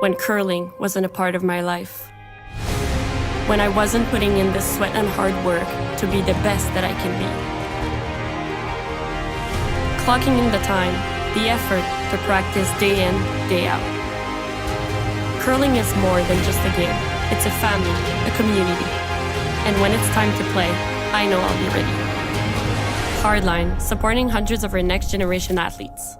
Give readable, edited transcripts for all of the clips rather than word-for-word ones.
when curling wasn't a part of my life. When I wasn't putting in the sweat and hard work to be the best that I can be. Clocking in the time, the effort to practice day in, day out. Curling is more than just a game. It's a family, a community. And when it's time to play, I know I'll be ready. Hardline, supporting hundreds of our next generation athletes.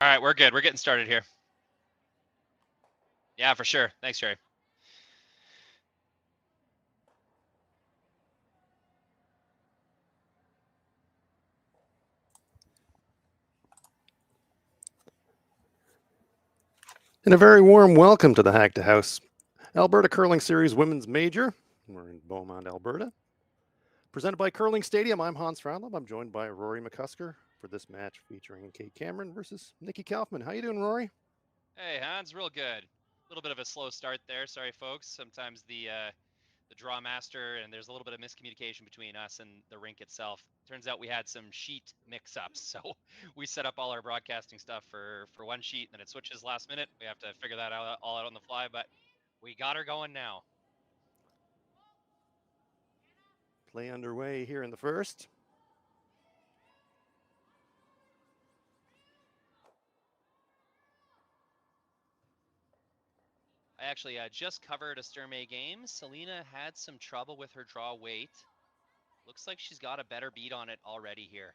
All right, we're good. We're getting started here. Yeah, for sure. Thanks, Rory. And a very warm welcome to the Hack2House Alberta Curling Series Women's Major. We're in Beaumont, Alberta. Presented by Curling Stadium, I'm Hans Frauenlob. I'm joined by Rory McCusker for this match featuring Kate Cameron versus Nicky Kaufman. How you doing, Rory? Hey, Hans, real good. A little bit of a slow start there. Sorry, folks. Sometimes the draw master and there's a little bit of miscommunication between us and the rink itself. Turns out we had some sheet mix-ups, so we set up all our broadcasting stuff for one sheet, and then it switches last minute. We have to figure that out all out on the fly, but we got her going now. Play underway here in the first. I actually just covered a Sturmay game. Selena had some trouble with her draw weight. Looks like she's got a better beat on it already here.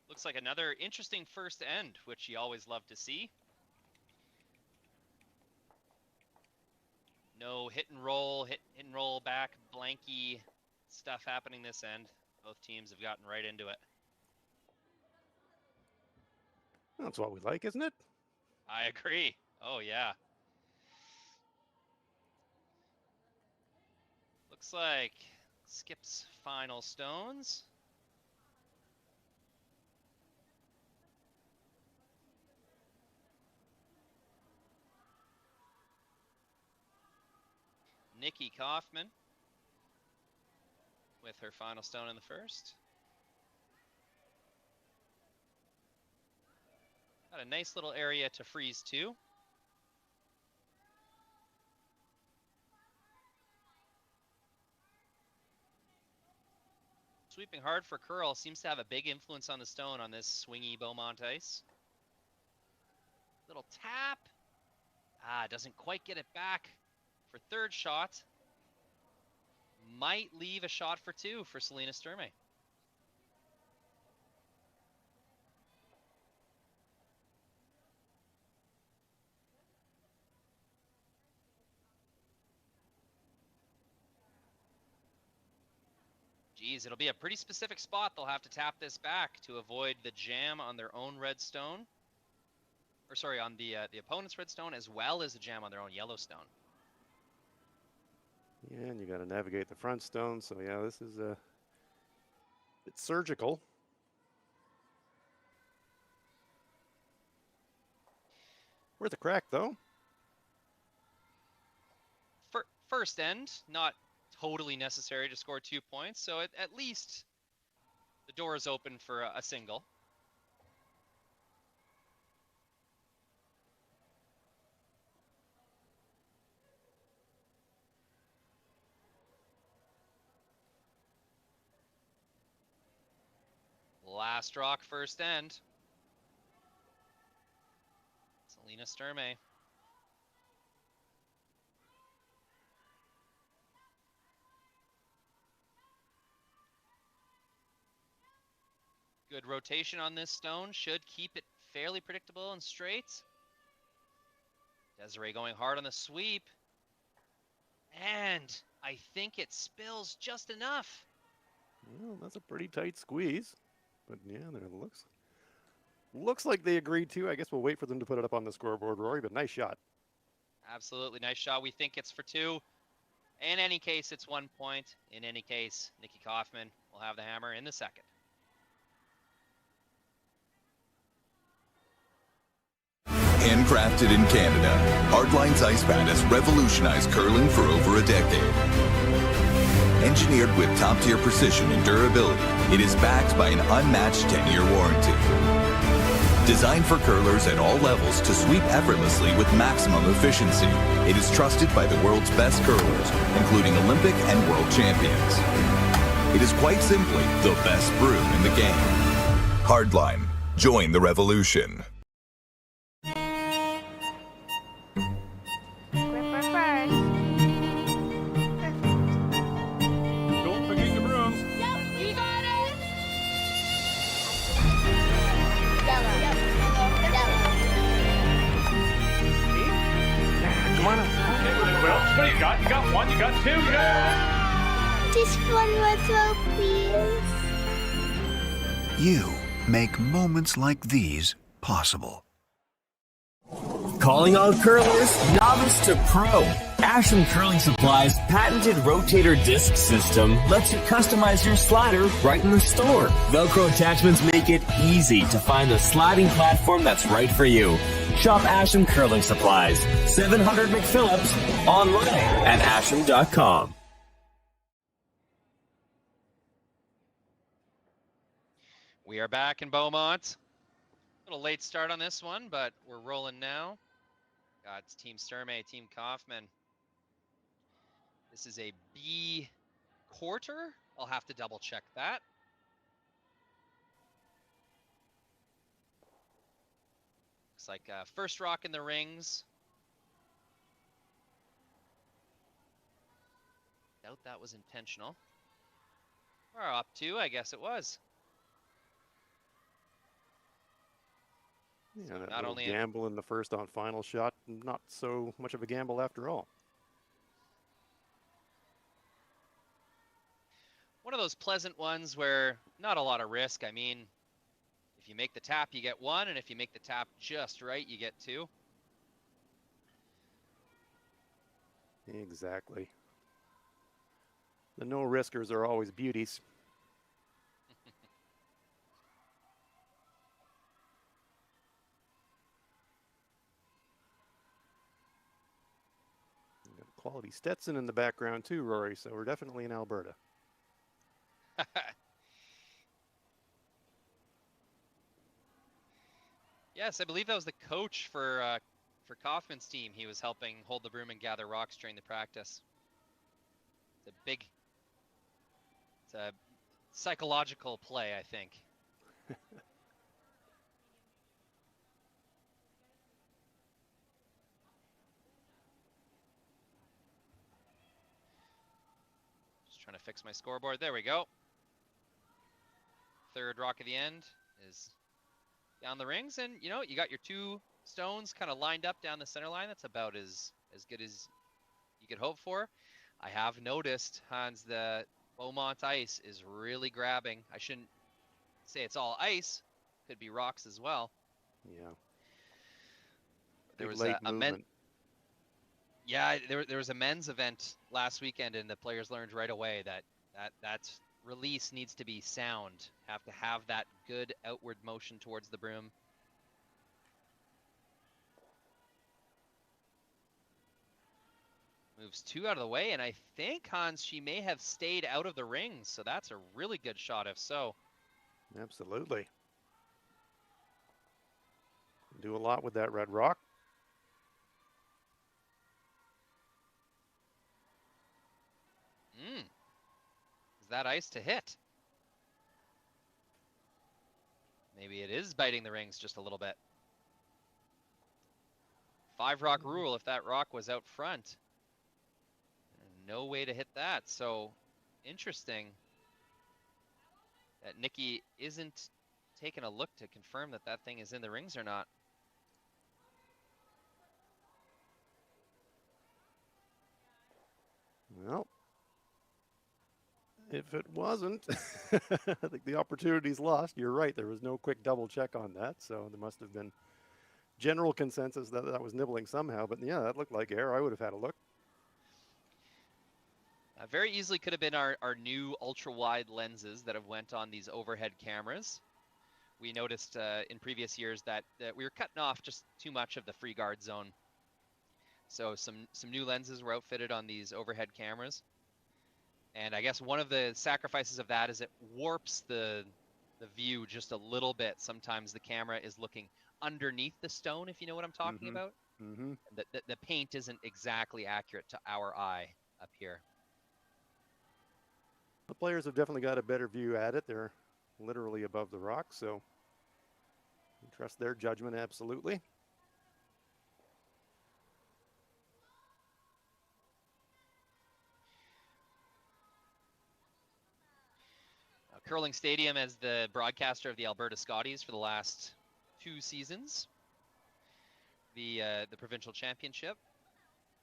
Looks like another interesting first end, which you always love to see. No hit and roll back, blanky stuff happening this end. Both teams have gotten right into it. That's what we like, isn't it? I agree. Oh, yeah. Looks like Skip's final stones. Nicky Kaufman with her final stone in the first. Got a nice little area to freeze too. Sweeping hard for curl, seems to have a big influence on the stone on this swingy Beaumont ice. Little tap. Doesn't quite get it back for third shot. Might leave a shot for two for Selena Sturmay. Geez, it'll be a pretty specific spot. They'll have to tap this back to avoid the jam on their own red stone. Or sorry, on the opponent's red stone, as well as the jam on their own yellow stone. Yeah, and you got to navigate the front stone. So yeah, this is it's surgical. Worth a crack though. First end, not totally necessary to score 2 points, so at least the door is open for a single. Last rock, first end. Selena Sturmay. Good rotation on this stone. Should keep it fairly predictable and straight. Desiree going hard on the sweep. And I think it spills just enough. Well, that's a pretty tight squeeze. But yeah, there it looks like they agreed to. I guess we'll wait for them to put it up on the scoreboard, Rory, but nice shot. Absolutely nice shot. We think it's for two. In any case, it's 1 point. In any case, Nicky Kaufman will have the hammer in the second. Handcrafted in Canada, Hardline's ice pad has revolutionized curling for over a decade. Engineered with top-tier precision and durability, it is backed by an unmatched 10-year warranty. Designed for curlers at all levels to sweep effortlessly with maximum efficiency, it is trusted by the world's best curlers, including Olympic and world champions. It is quite simply the best broom in the game. Hardline. Join the revolution. What do you got? You got one, you got two, you got... Just one more throw, please. You make moments like these possible. Calling all curlers, novice to pro. Asham Curling Supply's patented rotator disc system lets you customize your slider right in the store. Velcro attachments make it easy to find the sliding platform that's right for you. Shop Asham Curling Supplies, 700 McPhillips, online at asham.com. We are back in Beaumont. A little late start on this one, but we're rolling now. Got Team Sturmay, Team Kaufman. This is a B quarter. I'll have to double check that. Looks like first rock in the rings. Doubt that was intentional. Or up two, I guess it was. Yeah, So that not little only gamble in the first on final shot, not so much of a gamble after all. one of those pleasant ones where not a lot of risk. I mean, if you make the tap, you get one, and if you make the tap just right, you get two. Exactly. The no-riskers are always beauties. quality Stetson in the background too, Rory. So we're definitely in Alberta. Yes, I believe that was the coach for Kaufman's team. He was helping hold the broom and gather rocks during the practice. It's a psychological play, I think. Just trying to fix my scoreboard. There we go. Third rock at the end is down the rings, and you know, you got your two stones kind of lined up down the center line. That's about as good as you could hope for. I have noticed, Hans, the Beaumont ice is really grabbing. I shouldn't say it's all ice. Could be rocks as well. Yeah. There Big was late a movement. Yeah, there was a men's event last weekend, and the players learned right away that release needs to be sound. Have to have that good outward motion towards the broom. Moves two out of the way, and I think, Hans, she may have stayed out of the rings, so that's a really good shot if so. Absolutely. Do a lot with that red rock. Is that ice to hit? Maybe it is biting the rings just a little bit. 5 rock rule if that rock was out front. No way to hit that. So interesting that Nicky isn't taking a look to confirm that that thing is in the rings or not. Well, if it wasn't, I think the opportunity's lost. You're right. There was no quick double check on that. So there must have been general consensus that that was nibbling somehow. But yeah, that looked like air. I would have had a look. Very easily could have been our new ultra wide lenses that have went on these overhead cameras. We noticed in previous years that we were cutting off just too much of the free guard zone. So some new lenses were outfitted on these overhead cameras. And I guess one of the sacrifices of that is it warps the view just a little bit. Sometimes the camera is looking underneath the stone, if you know what I'm talking about. Mm-hmm. The paint isn't exactly accurate to our eye up here. The players have definitely got a better view at it. They're literally above the rock, so we trust their judgment absolutely. Curling Stadium as the broadcaster of the Alberta Scotties for the last 2 seasons. The provincial championship.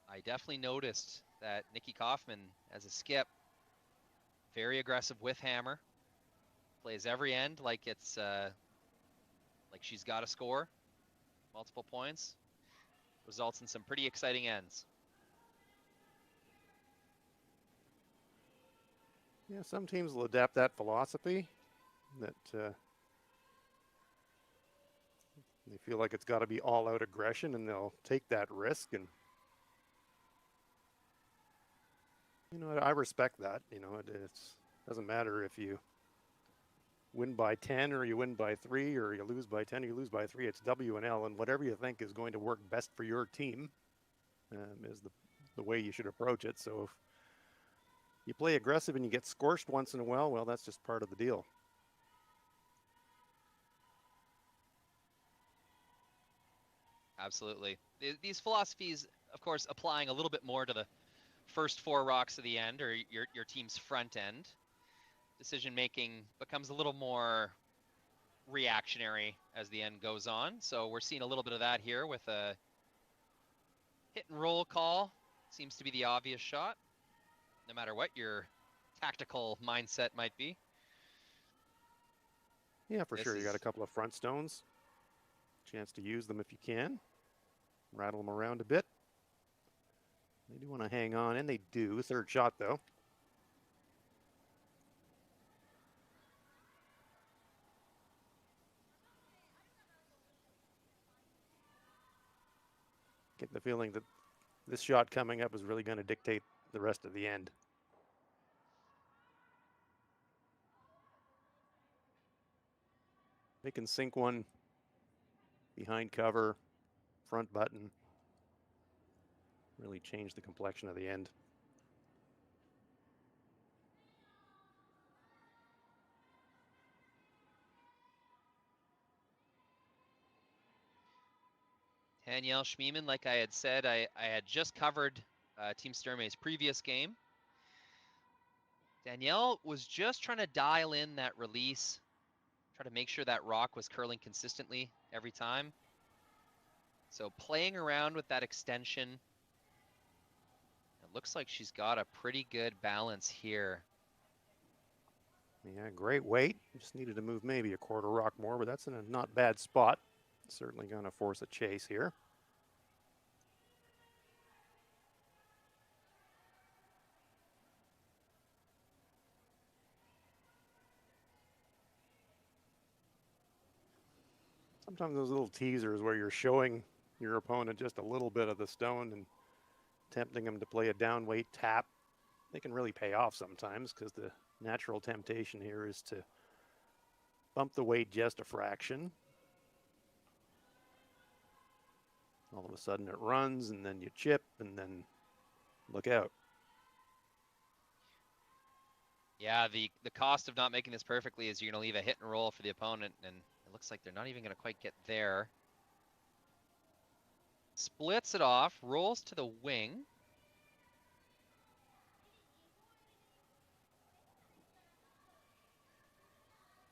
I definitely noticed that Nicky Kaufman, as a skip, very aggressive with hammer, plays every end like it's like she's got to score multiple points, results in some pretty exciting ends. Yeah, some teams will adapt that philosophy that they feel like it's got to be all-out aggression, and they'll take that risk. And you know, I respect that. You know, it doesn't matter if you win by 10 or you win by 3 or you lose by 10 or you lose by 3. It's W and L, and whatever you think is going to work best for your team is the way you should approach it. So if you play aggressive and you get scorched once in a while, well, that's just part of the deal. Absolutely. These philosophies, of course, applying a little bit more to the first 4 rocks of the end or your team's front end. Decision making becomes a little more reactionary as the end goes on. So we're seeing a little bit of that here with a hit and roll call. Seems to be the obvious shot, no matter what your tactical mindset might be. Yeah, for sure. You got a couple of front stones. Chance to use them if you can. Rattle them around a bit. They do want to hang on, and they do. Third shot, though. Get the feeling that This shot coming up is really going to dictate the rest of the end. They can sink one behind cover, front button, really change the complexion of the end. Danielle Schmiemann, like I had said, I had just covered Team Sturmay's previous game. Danielle was just trying to dial in that release, try to make sure that rock was curling consistently every time. So playing around with that extension. It looks like she's got a pretty good balance here. Yeah, great weight. Just needed to move maybe a quarter rock more, but that's in a not bad spot. Certainly going to force a chase here. Sometimes those little teasers where you're showing your opponent just a little bit of the stone and tempting them to play a down weight tap, they can really pay off sometimes, because the natural temptation here is to bump the weight just a fraction. All of a sudden it runs, and then you chip, and then look out. Yeah, the cost of not making this perfectly is you're going to leave a hit and roll for the opponent, and it looks like they're not even going to quite get there. Splits it off, rolls to the wing.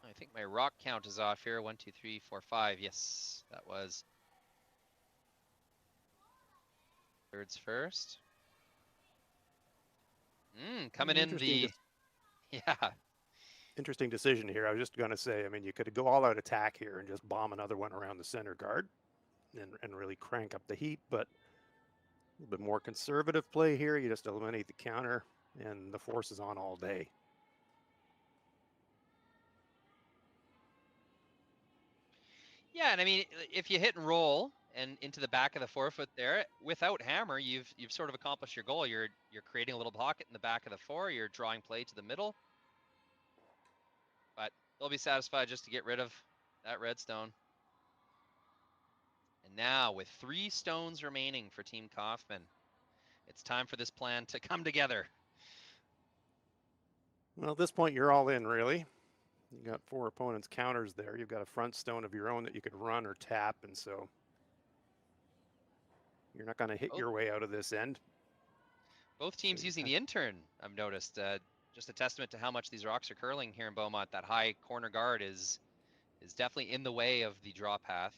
I think my rock count is off here. 1, 2, 3, 4, 5. Yes, that was thirds first. Coming in the... Yeah. Interesting decision here. I was just going to say, I mean, you could go all out attack here and just bomb another one around the center guard and really crank up the heat, but a little bit more conservative play here. You just eliminate the counter, and the force is on all day. Yeah, and I mean, if you hit and roll and into the back of the forefoot there, without hammer, you've sort of accomplished your goal. You're creating a little pocket in the back of the four. You're drawing play to the middle. But they'll be satisfied just to get rid of that red stone. And now, with 3 stones remaining for Team Kaufman, it's time for this plan to come together. Well, at this point, you're all in, really. You got 4 opponents' counters there. You've got a front stone of your own that you could run or tap, and so you're not going to hit your way out of this end. Both teams using the intern, I've noticed. Just a testament to how much these rocks are curling here in Beaumont. That high corner guard is definitely in the way of the draw path.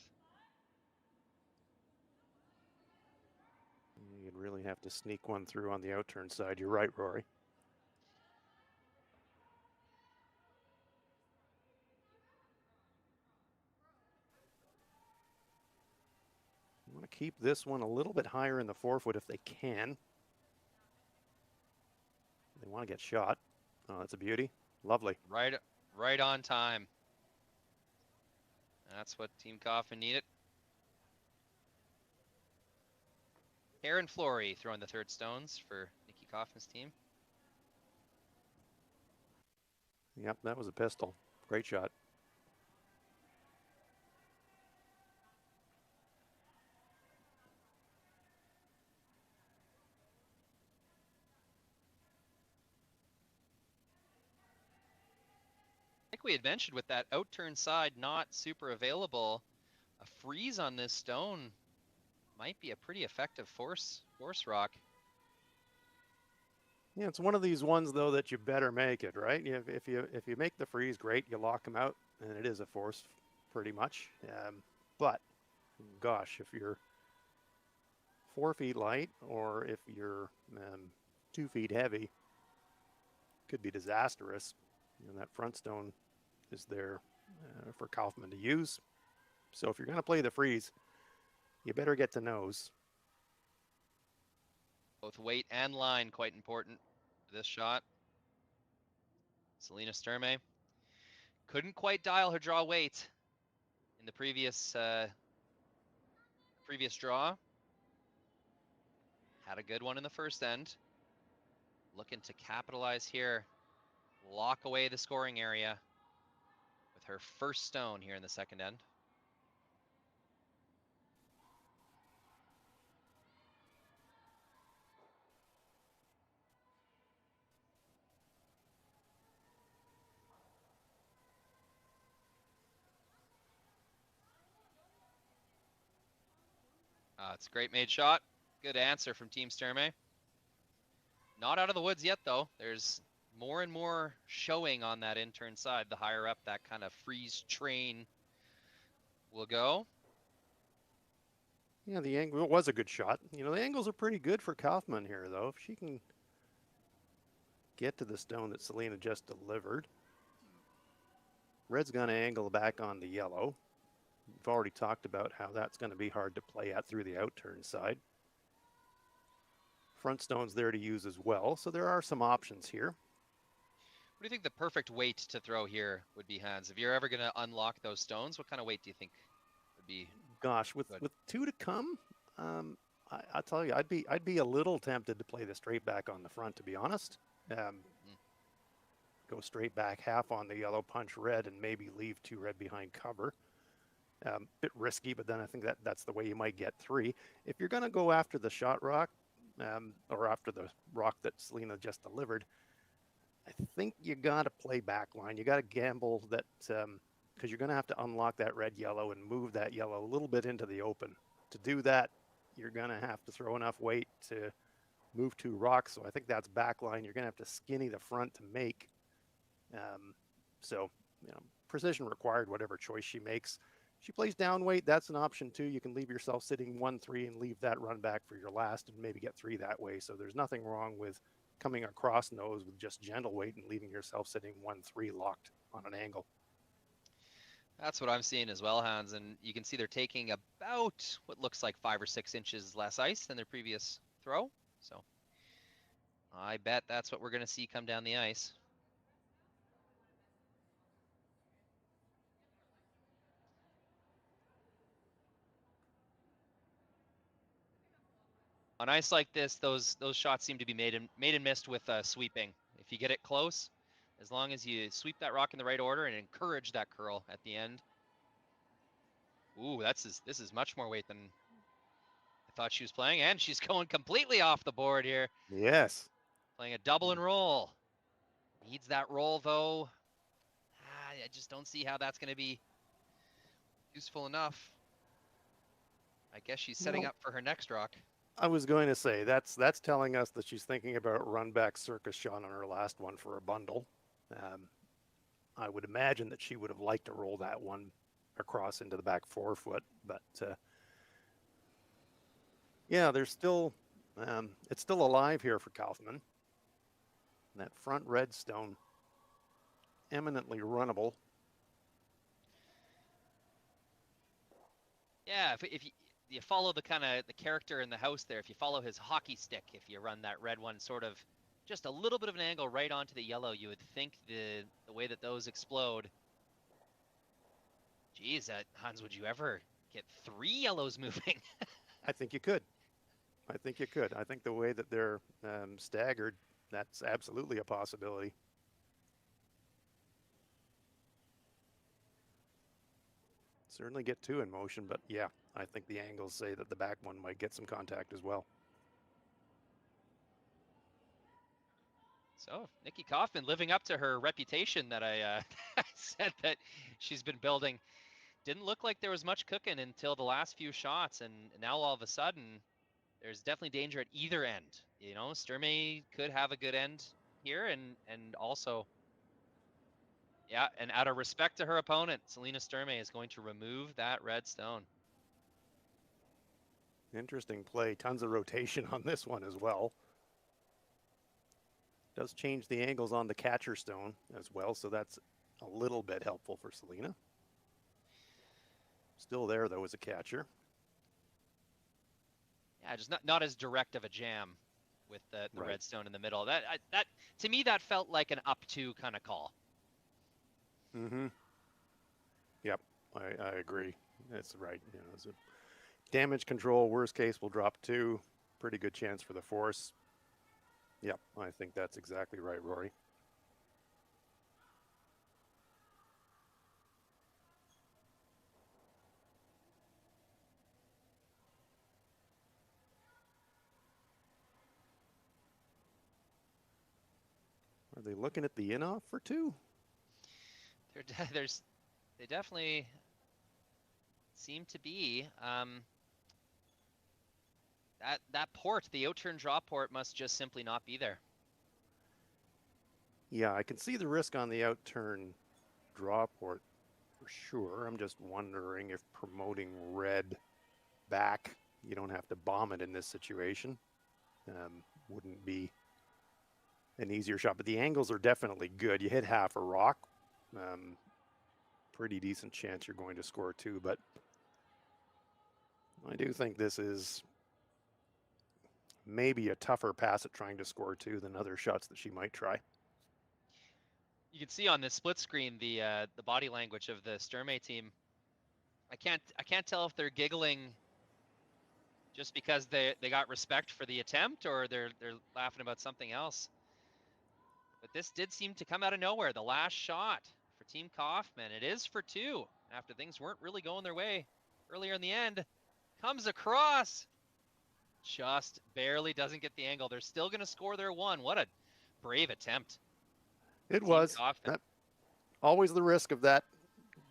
You'd really have to sneak one through on the outturn side. You're right, Rory. You want to keep this one a little bit higher in the forefoot if they can. They want to get shot. Oh, that's a beauty. Lovely. Right on time. That's what Team Kaufman needed. Aaron Flory throwing the third stones for Nicky Kaufman's team. Yep, that was a pistol. Great shot. Like we had mentioned, with that outturn side not super available, a freeze on this stone might be a pretty effective force rock. Yeah, it's one of these ones though that you better make it, right? If you make the freeze, great, you lock them out, and it is a force, pretty much. But gosh, if you're 4 feet light or if you're 2 feet heavy, could be disastrous. And that front stone is there for Kaufman to use. So if you're going to play the freeze, you better get to nose. Both weight and line quite important for this shot. Selena Sturmay couldn't quite dial her draw weight in the previous draw. Had Had a good one in the first end. Looking to capitalize here. Lock away the scoring area with her first stone here in the second end. It's a great made shot. Good answer from Team Sturmay. Not out of the woods yet, though. There's more and more showing on that intern side. The higher up that kind of freeze train will go. Yeah, the angle was a good shot. You know, the angles are pretty good for Kaufman here, though. If she can get to the stone that Selena just delivered. Red's going to angle back on the yellow. We've already talked about how that's going to be hard to play at through the outturn side. Front stone's there to use as well, so there are some options here. What do you think the perfect weight to throw here would be, Hans? If you're ever going to unlock those stones, what kind of weight do you think would be? Gosh, with two to come, I'll tell you, I'd be a little tempted to play the straight back on the front, to be honest. Go straight back half on the yellow, punch red, and maybe leave 2 red behind cover. Bit risky, but then I think that's the way you might get 3. If you're going to go after the shot rock, or after the rock that Selena just delivered, I think you got to play backline. You got to gamble that, because you're going to have to unlock that red yellow and move that yellow a little bit into the open. To do that, you're going to have to throw enough weight to move 2 rocks. So I think that's backline. You're going to have to skinny the front to make. So, you know, precision required, whatever choice she makes. She plays down weight. That's an option too. You can leave yourself sitting 1-3 and leave that run back for your last and maybe get 3 that way. So there's nothing wrong with coming across nose with just gentle weight and leaving yourself sitting 1-3 locked on an angle. That's what I'm seeing as well, Hans. And you can see they're taking about what looks like 5 or 6 inches less ice than their previous throw. So I bet that's what we're going to see come down the ice. On ice like this, those shots seem to be made and missed with sweeping. If you get it close, as long as you sweep that rock in the right order and encourage that curl at the end. Ooh, this is much more weight than I thought she was playing, and she's going completely off the board here. Yes. Playing a double and roll. Needs that roll, though. I just don't see how that's going to be useful enough. I guess she's setting up for her next rock. I was going to say, that's telling us that she's thinking about run back circus shot on her last one for a bundle. I would imagine that she would have liked to roll that one across into the back 4-foot, but yeah, there's still, it's still alive here for Kaufman. That front red stone, eminently runnable. Yeah, if you follow the kind of the character in the house there, if you follow his hockey stick, if you run that red one sort of just a little bit of an angle right onto the yellow, you would think the way that those explode. Geez, Hans, would you ever get 3 yellows moving? I think you could. I think you could. I think the way that they're staggered, that's absolutely a possibility. Certainly get 2 in motion, but yeah, I think the angles say that the back one might get some contact as well. So, Nicky Kaufman living up to her reputation that I said that she's been building. Didn't look like there was much cooking until the last few shots, and now all of a sudden, there's definitely danger at either end. You know, Sturmay could have a good end here, and also, yeah, and out of respect to her opponent, Selena Sturmay is going to remove that red stone. Interesting play. Tons of rotation on this one as well. Does change the angles on the catcher stone as well, so that's a little bit helpful for Selena. Still there, though, as a catcher. Yeah, just not as direct of a jam with the Right. red stone in the middle. That to me, that felt like an up to kind of call. Mm-hmm. Yep, I agree. That's right. You know, it's a damage control. Worst case, we'll drop 2. pretty good chance for the force. Yep, I think that's exactly right, Rory. Are they looking at the in-off for 2? They definitely seem to be. That port, the out-turn draw port, must just simply not be there. Yeah, I can see the risk on the out-turn draw port for sure. I'm just wondering if promoting red back, you don't have to bomb it in this situation, wouldn't be an easier shot. But the angles are definitely good. You hit half a rock, pretty decent chance you're going to score 2. But I do think this is maybe a tougher pass at trying to score 2 than other shots that she might try. You can see on this split screen the body language of the Sturmay team. I can't tell if they're giggling just because they got respect for the attempt, or they're laughing about something else. But this did seem to come out of nowhere. The last shot for Team Kaufman. It is for 2 after things weren't really going their way earlier in the end. Comes across. Just barely doesn't get the angle. They're still going to score their 1. What a brave attempt. It Team was. Kaufman. Always the risk of that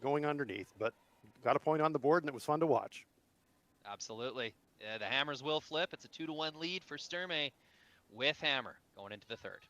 going underneath, but got a point on the board and it was fun to watch. Absolutely. Yeah, the Hammers will flip. It's a 2-1 lead for Sturmay with Hammer going into the 3rd.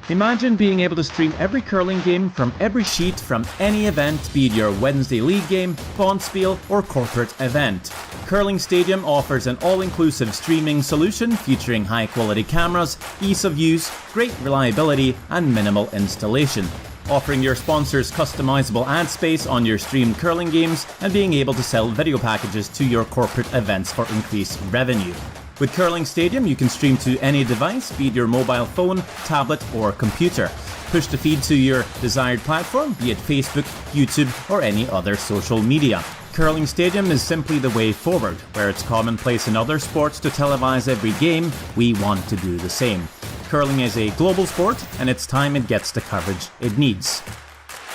Imagine being able to stream every curling game from every sheet from any event, be it your Wednesday league game, bonspiel, or corporate event. Curling Stadium offers an all-inclusive streaming solution featuring high-quality cameras, ease of use, great reliability, and minimal installation. Offering your sponsors customizable ad space on your streamed curling games and being able to sell video packages to your corporate events for increased revenue. With Curling Stadium, you can stream to any device, be it your mobile phone, tablet, or computer. Push the feed to your desired platform, be it Facebook, YouTube, or any other social media. Curling Stadium is simply the way forward. Where it's commonplace in other sports to televise every game, we want to do the same. Curling is a global sport, and it's time it gets the coverage it needs.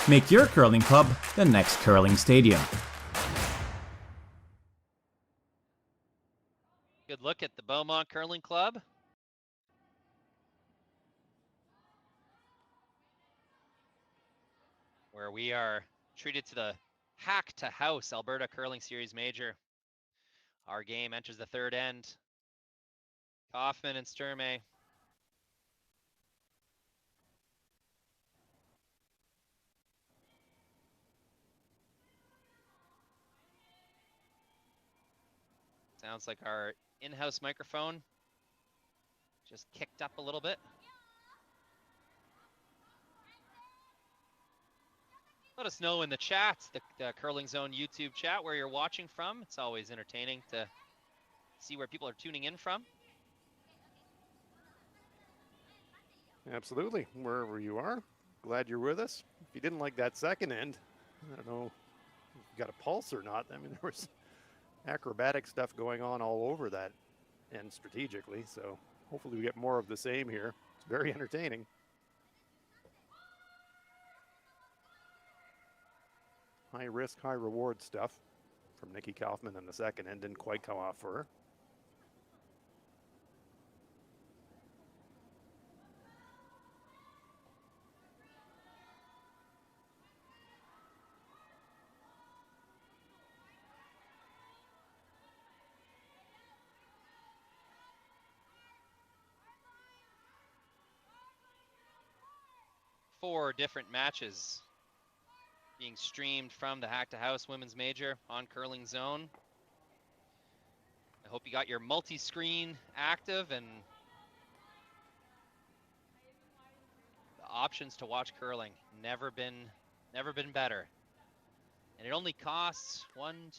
Make your curling club the next Curling Stadium. Good look at the Beaumont Curling Club. Where we are treated to the Hack2House Alberta Curling Series Major. Our game enters the 3rd end. Kaufman and Sturmay. Sounds like our in-house microphone just kicked up a little bit. Let us know in the chat, the Curling Zone YouTube chat, where you're watching from. It's always entertaining to see where people are tuning in from. Absolutely, wherever you are. Glad you're with us. If you didn't like that second end, I don't know if you got a pulse or not. I mean, there was acrobatic stuff going on all over that end strategically, so hopefully we get more of the same here. It's very entertaining. High risk, high reward stuff from Nicky Kaufman in the second end. Didn't quite come off for her. Four different matches being streamed from the Hack2House Women's Major on Curling Zone. I hope you got your multi-screen active and the options to watch curling. Never been better. And it only costs $0.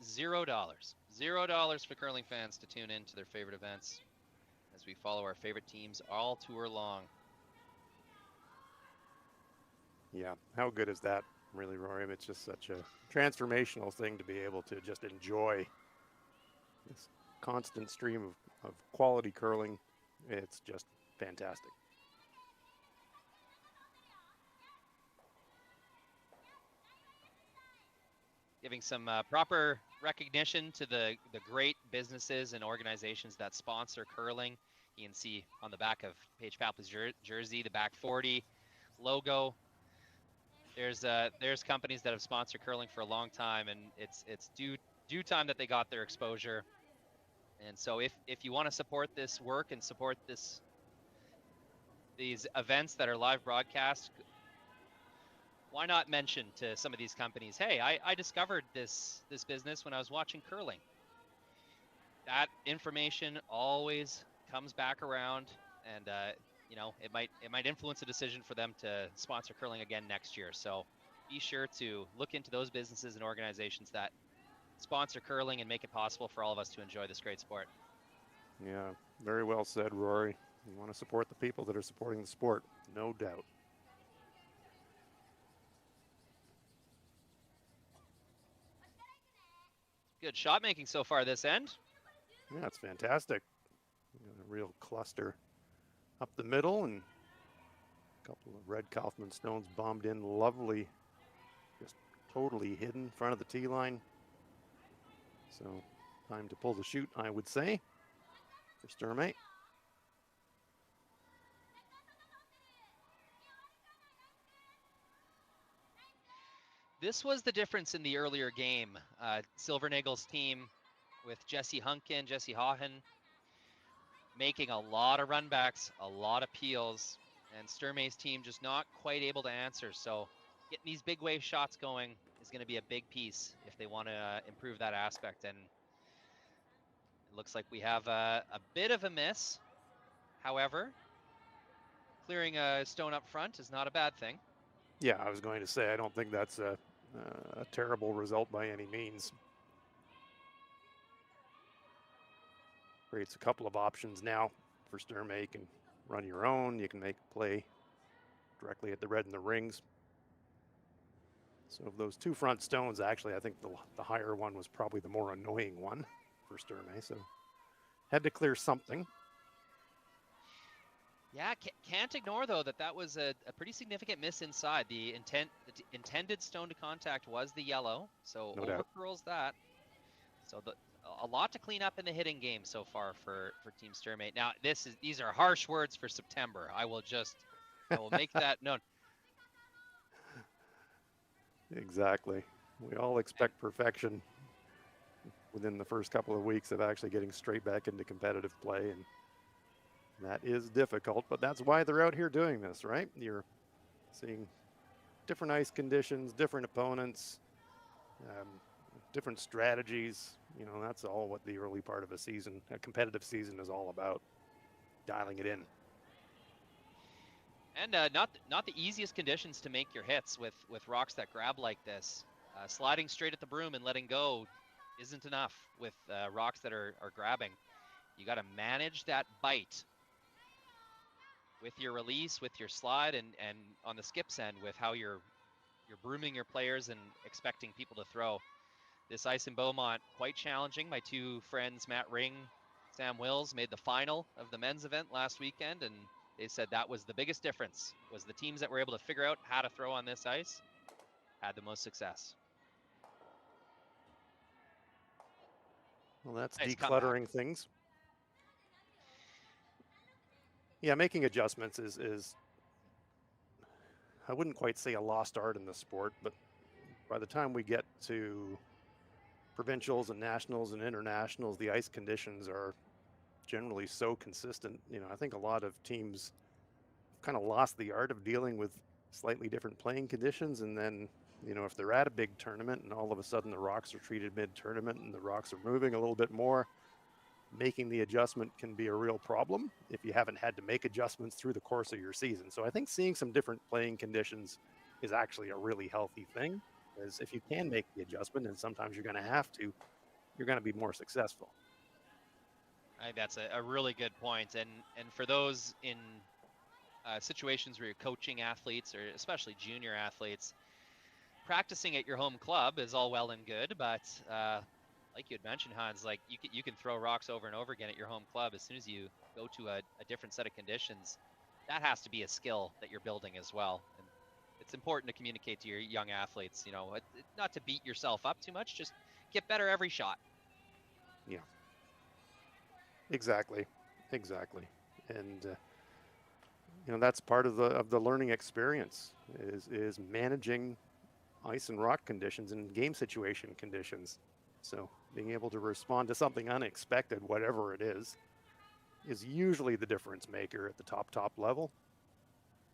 $0 for curling fans to tune in to their favorite events as we follow our favorite teams all tour long. Yeah, how good is that, really, Rory? It's just such a transformational thing to be able to just enjoy this constant stream of quality curling. It's just fantastic. Giving some proper recognition to the great businesses and organizations that sponsor curling. You can see on the back of Paige Papley's jersey, the back 40 logo. There's companies that have sponsored curling for a long time, and it's due time that they got their exposure. And so if you want to support this work and support these events that are live broadcast, why not mention to some of these companies, hey, I discovered this business when I was watching curling. That information always comes back around, and you know, it might influence a decision for them to sponsor curling again next year. So be sure to look into those businesses and organizations that sponsor curling and make it possible for all of us to enjoy this great sport. Yeah, very well said, Rory. You want to support the people that are supporting the sport, no doubt. Good shot making so far this end. Yeah, it's fantastic. A real cluster up the middle, and a couple of red Kaufman stones bombed in lovely, just totally hidden in front of the tee line. So time to pull the chute, I would say, for Sturmay. This was the difference in the earlier game. Silvernagel's team with Jesse Hunkin, Jesse Hawhen, making a lot of runbacks, a lot of peels, and Sturmay's team just not quite able to answer. So getting these big wave shots going is going to be a big piece if they want to improve that aspect. And it looks like we have a bit of a miss. However, clearing a stone up front is not a bad thing. Yeah, I was going to say, I don't think that's a terrible result by any means. Creates a couple of options now for Sturmay. You can run your own, you can make a play directly at the red and the rings. So of those two front stones, actually, I think the higher one was probably the more annoying one for Sturmay. So had to clear something. Yeah, can't ignore, though, that was a pretty significant miss inside. The intended stone to contact was the yellow, so No doubt. overcurls that. So a lot to clean up in the hitting game so far for Team Sturmay. Now, these are harsh words for September. I will make that known. Exactly. We all expect perfection within the first couple of weeks of actually getting straight back into competitive play, and that is difficult, but that's why they're out here doing this, right? You're seeing different ice conditions, different opponents, different strategies. You know, that's all what the early part of a season, a competitive season, is all about. Dialing it in. And not the easiest conditions to make your hits with rocks that grab like this. Sliding straight at the broom and letting go isn't enough with rocks that are grabbing. You got to manage that bite with your release, with your slide, and on the skips end with how you're brooming your players and expecting people to throw. This ice in Beaumont, quite challenging. My two friends, Matt Ring, Sam Wills, made the final of the men's event last weekend, and they said that was the biggest difference, was the teams that were able to figure out how to throw on this ice had the most success. Well, that's Nice decluttering things. Yeah, making adjustments is I wouldn't quite say a lost art in the sport, but by the time we get to provincials and nationals and internationals, the ice conditions are generally so consistent. You know, I think a lot of teams kind of lost the art of dealing with slightly different playing conditions, and then You know, if they're at a big tournament and all of a sudden the rocks are treated mid-tournament and the rocks are moving a little bit more, making the adjustment can be a real problem if you haven't had to make adjustments through the course of your season. So I think seeing some different playing conditions is actually a really healthy thing, because if you can make the adjustment, and sometimes you're going to have to, you're going to be more successful. I think that's a really good point. And for those in situations where you're coaching athletes, or especially junior athletes, practicing at your home club is all well and good, but like you had mentioned, Hans, like you can throw rocks over and over again at your home club. As soon as you go to a different set of conditions, that has to be a skill that you're building as well. And it's important to communicate to your young athletes, you know, not to beat yourself up too much, just get better every shot. Yeah, exactly. And you know, that's part of the learning experience is managing ice and rock conditions and game situation conditions. So being able to respond to something unexpected, whatever it is usually the difference maker at the top level.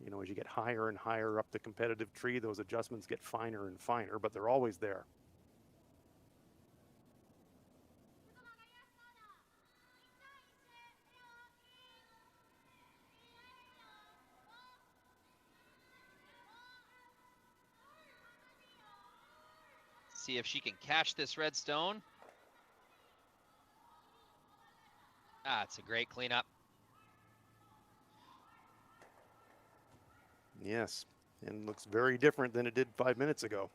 You know, as you get higher and higher up the competitive tree, those adjustments get finer and finer, but they're always there. See if she can catch this redstone. It's a great cleanup. Yes, and looks very different than it did 5 minutes ago.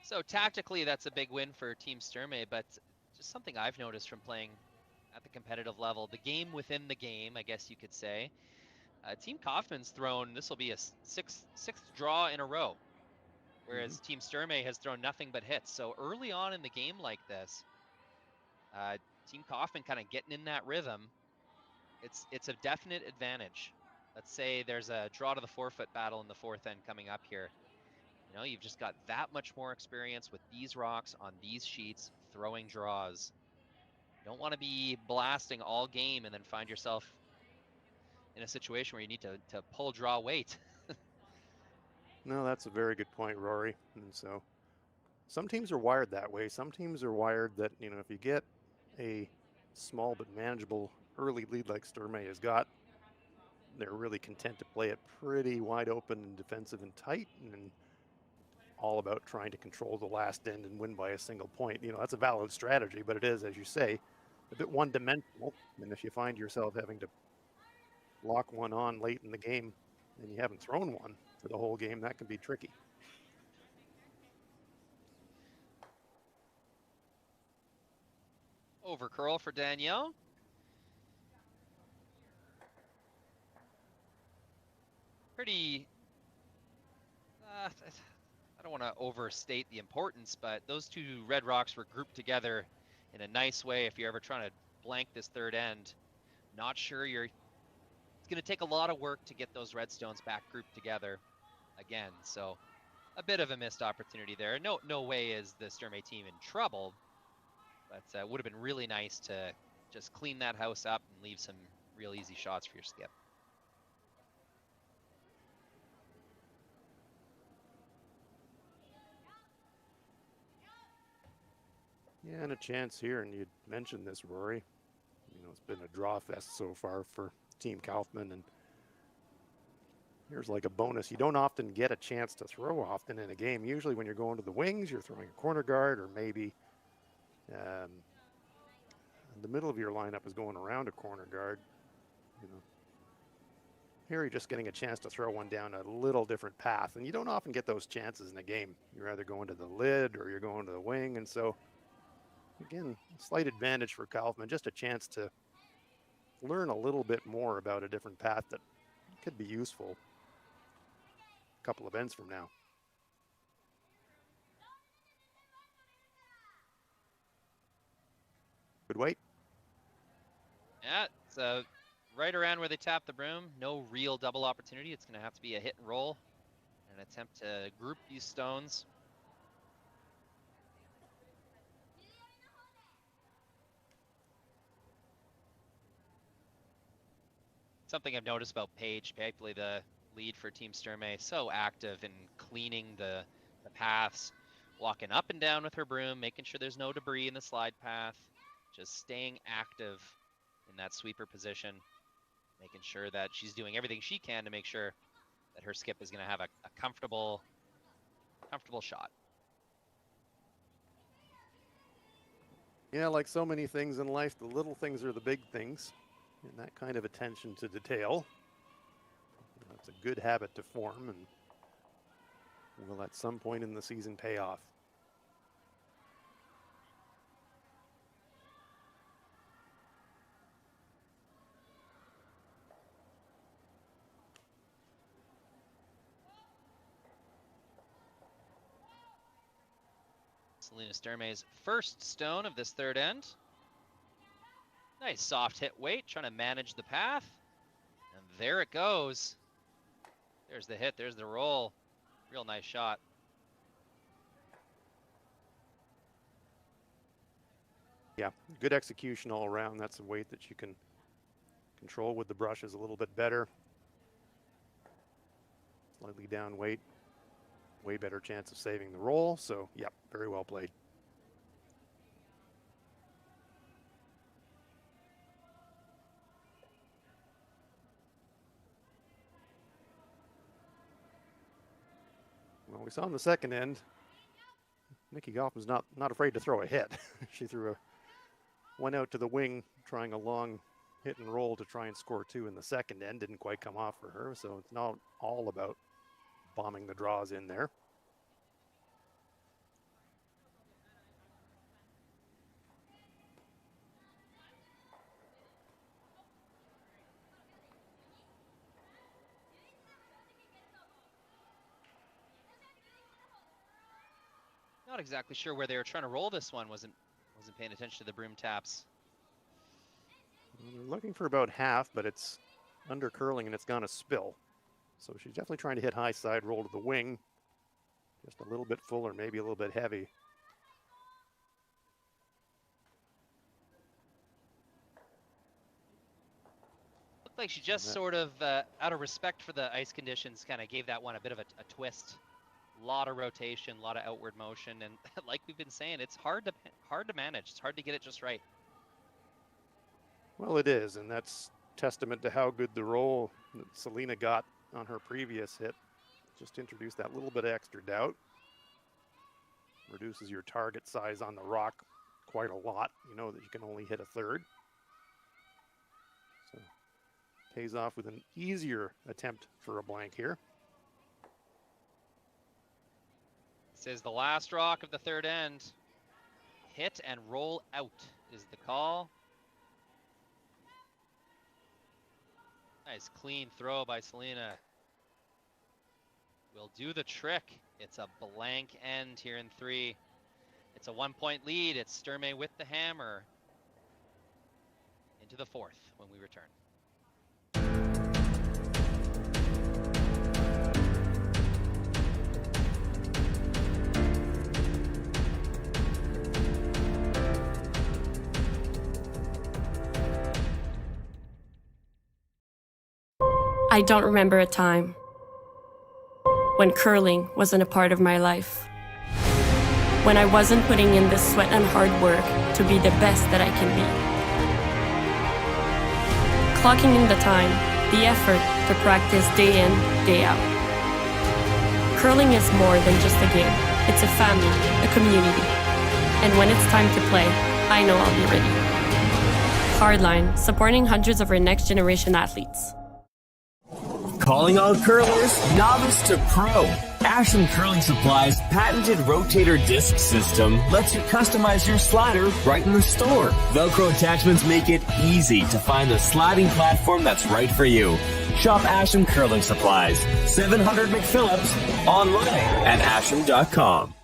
So tactically, that's a big win for Team Sturmay, but just something I've noticed from playing at the competitive level, the game within the game, I guess you could say. Team Kaufman's thrown, this will be a sixth draw in a row, whereas Team Sturmay has thrown nothing but hits. So early on in the game like this, Team Kaufman kind of getting in that rhythm, it's a definite advantage. Let's say there's a draw to the 4-foot battle in the fourth end coming up here. You know, you've just got that much more experience with these rocks on these sheets, throwing draws. You don't want to be blasting all game and then find yourself in a situation where you need to pull draw weight. No, that's a very good point, Rory. And so some teams are wired that way. Some teams are wired that, you know, if you get a small but manageable early lead like Sturmay has got, they're really content to play it pretty wide open and defensive and tight, and all about trying to control the last end and win by a single point. You know, that's a valid strategy, but it is, as you say, a bit one-dimensional. And if you find yourself having to lock one on late in the game and you haven't thrown one for the whole game, that can be tricky. Over curl for Danielle. Pretty, I don't want to overstate the importance, but those two red rocks were grouped together in a nice way. If you're ever trying to blank this third end, not sure it's going to take a lot of work to get those redstones back grouped together again. So a bit of a missed opportunity there. No way is the Sturmay team in trouble, but it would have been really nice to just clean that house up and leave some real easy shots for your skip. Yeah, and a chance here, and you mentioned this, Rory. You know, it's been a draw fest so far for Team Kaufman, and here's like a bonus. You don't often get a chance to throw often in a game. Usually when you're going to the wings, you're throwing a corner guard, or maybe the middle of your lineup is going around a corner guard. You know, here you're just getting a chance to throw one down a little different path, and you don't often get those chances in a game. You're either going to the lid or you're going to the wing, and so again, slight advantage for Kaufman, just a chance to learn a little bit more about a different path that could be useful a couple of ends from now. Good wait. Yeah, it's right around where they tap the broom. No real double opportunity. It's going to have to be a hit and roll, an attempt to group these stones. Something I've noticed about Paige, particularly the lead for Team Sturmay, so active in cleaning the paths, walking up and down with her broom, making sure there's no debris in the slide path, just staying active in that sweeper position, making sure that she's doing everything she can to make sure that her skip is going to have a comfortable shot. Yeah, like so many things in life, the little things are the big things. And that kind of attention to detail, that's a good habit to form and will at some point in the season pay off. Selena Sturmay's first stone of this third end. Nice soft hit weight, trying to manage the path. And there it goes. There's the hit, there's the roll. Real nice shot. Yeah, good execution all around. That's a weight that you can control with the brushes a little bit better. Slightly down weight. Way better chance of saving the roll. So, yeah, very well played. Well, we saw in the second end, Nicky Kaufman's not afraid to throw a hit. She threw one out to the wing, trying a long hit and roll to try and score two in the second end. Didn't quite come off for her, so it's not all about bombing the draws in there. Not exactly sure where they were trying to roll this one. Wasn't paying attention to the broom taps. They're looking for about half, but it's under curling and it's gonna spill. So she's definitely trying to hit high side, roll to the wing. Just a little bit full or maybe a little bit heavy. Looked like she just sort of, out of respect for the ice conditions, kind of gave that one a bit of a twist. A lot of rotation, a lot of outward motion, and like we've been saying, it's hard to manage. It's hard to get it just right. Well, it is, and that's testament to how good the roll that Selena got on her previous hit. Just introduced that little bit of extra doubt. Reduces your target size on the rock quite a lot. You know that you can only hit a third. So pays off with an easier attempt for a blank here. This is the last rock of the third end. Hit and roll out is the call. Nice clean throw by Selena. Will do the trick. It's a blank end here in 3. It's a 1-point lead. It's Sturmay with the hammer. Into the 4th when we return. I don't remember a time when curling wasn't a part of my life. When I wasn't putting in the sweat and hard work to be the best that I can be. Clocking in the time, the effort to practice day in, day out. Curling is more than just a game. It's a family, a community. And when it's time to play, I know I'll be ready. Hardline, supporting hundreds of our next generation athletes. Calling all curlers, novice to pro. Ashland Curling Supply's patented rotator disc system lets you customize your slider right in the store. Velcro attachments make it easy to find the sliding platform that's right for you. Shop Ashland Curling Supplies, 700 McPhillips, online at ashland.com.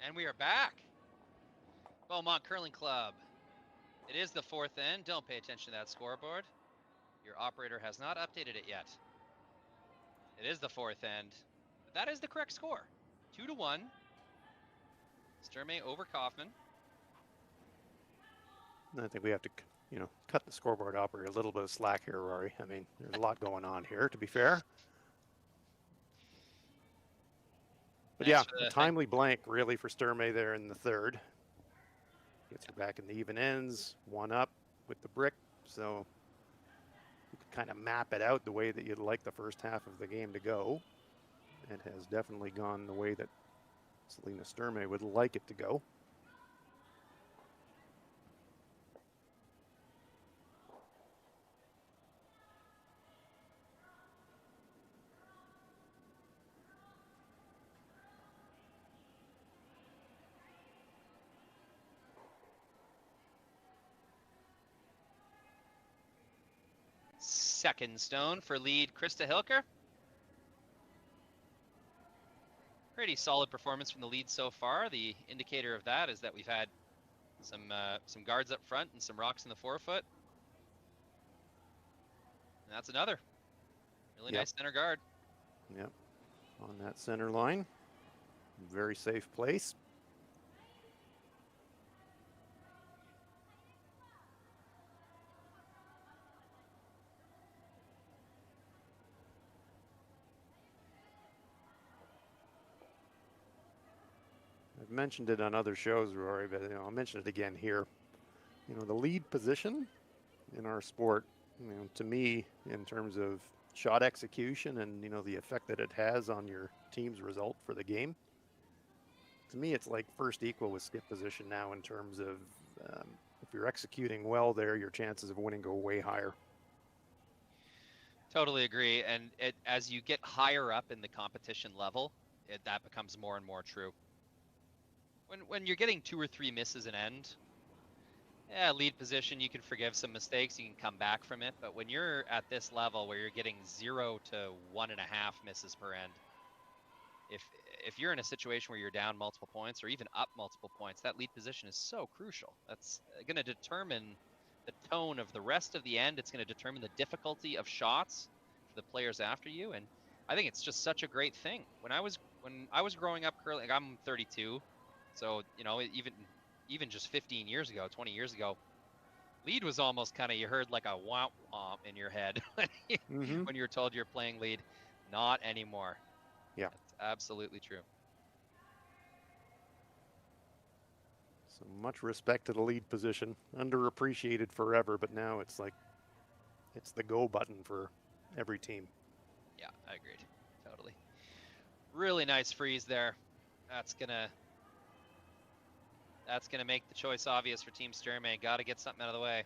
And we are back. Beaumont Curling Club. It is the fourth end. Don't pay attention to that scoreboard. Your operator has not updated it yet. It is the fourth end. But that is the correct score. 2-1. Sturmay over Kaufman. I think we have to, cut the scoreboard operator a little bit of slack here, Rory. I mean, there's a lot going on here, to be fair. But yeah, a timely blank really for Sturmay there in the third. Gets you back in the even ends, one up with the brick. So you could kind of map it out the way that you'd like the first half of the game to go. It has definitely gone the way that Selena Sturmay would like it to go. Second stone for lead Krista Hilker. Pretty solid performance from the lead so far. The indicator of that is that we've had some guards up front and some rocks in the forefoot. And that's another really nice center guard. Yep, on that center line. Very safe place. I've mentioned it on other shows, Rory, but I'll mention it again here. The lead position in our sport, to me, in terms of shot execution and the effect that it has on your team's result for the game. To me, it's like first equal with skip position now in terms of if you're executing well there, your chances of winning go way higher. Totally agree, and as you get higher up in the competition level, that becomes more and more true. When you're getting 2 or 3 misses an end, lead position, you can forgive some mistakes, you can come back from it. But when you're at this level where you're getting 0 to 1.5 misses per end, if you're in a situation where you're down multiple points or even up multiple points, that lead position is so crucial. That's going to determine the tone of the rest of the end. It's going to determine the difficulty of shots for the players after you. And I think it's just such a great thing. When I was growing up curling, I'm 32. So, even just 15 years ago, 20 years ago, lead was almost kind of, you heard like a womp womp in your head when you were told you're playing lead. Not anymore. Yeah. That's absolutely true. So much respect to the lead position. Underappreciated forever, but now it's like, it's the go button for every team. Yeah, I agreed. Totally. Really nice freeze there. That's gonna make the choice obvious for Team Sturmay. Got to get something out of the way.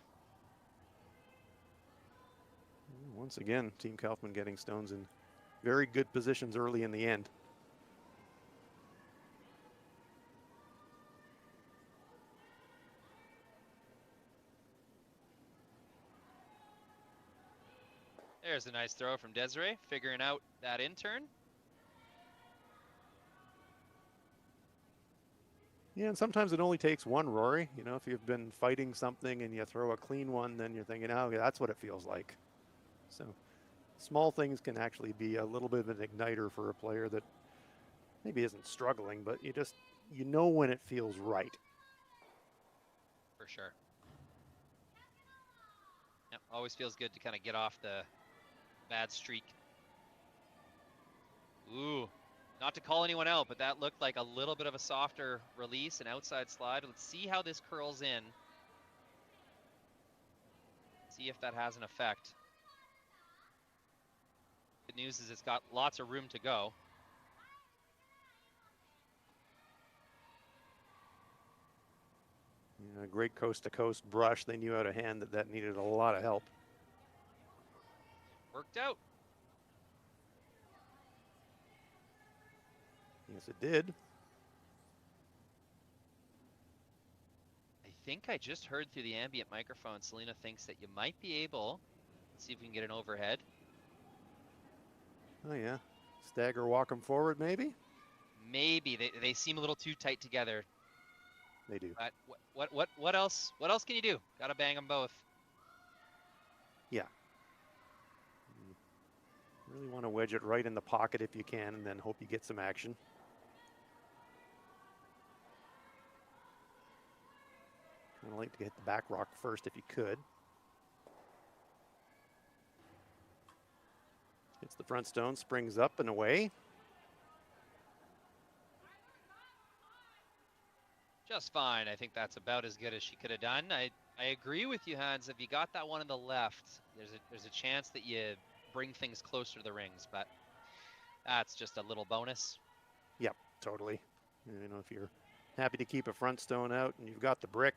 Once again, Team Kaufman getting stones in very good positions early in the end. There's a nice throw from Desiree, figuring out that in-turn. Yeah, and sometimes it only takes one, Rory. If you've been fighting something and you throw a clean one, then you're thinking, oh, that's what it feels like. So small things can actually be a little bit of an igniter for a player that maybe isn't struggling, but you know when it feels right. For sure. Yep, always feels good to kind of get off the bad streak. Ooh. Not to call anyone out, but that looked like a little bit of a softer release, an outside slide. Let's see how this curls in. See if that has an effect. Good news is it's got lots of room to go. Yeah, great coast-to-coast brush. They knew out of hand that needed a lot of help. Worked out. Yes, it did. I think I just heard through the ambient microphone, Selena thinks that you might be able, let's see if we can get an overhead. Oh, yeah. Stagger walk them forward, maybe? Maybe. They seem a little too tight together. They do. But what else? What else can you do? Got to bang them both. Yeah. You really want to wedge it right in the pocket if you can, and then hope you get some action. Kind of like to get the back rock first if you could. Hits the front stone, springs up and away. Just fine. I think that's about as good as she could have done. I agree with you, Hans. If you got that one on the left, there's a chance that you bring things closer to the rings, but that's just a little bonus. Yep, totally. You know, if you're happy to keep a front stone out and you've got the brick,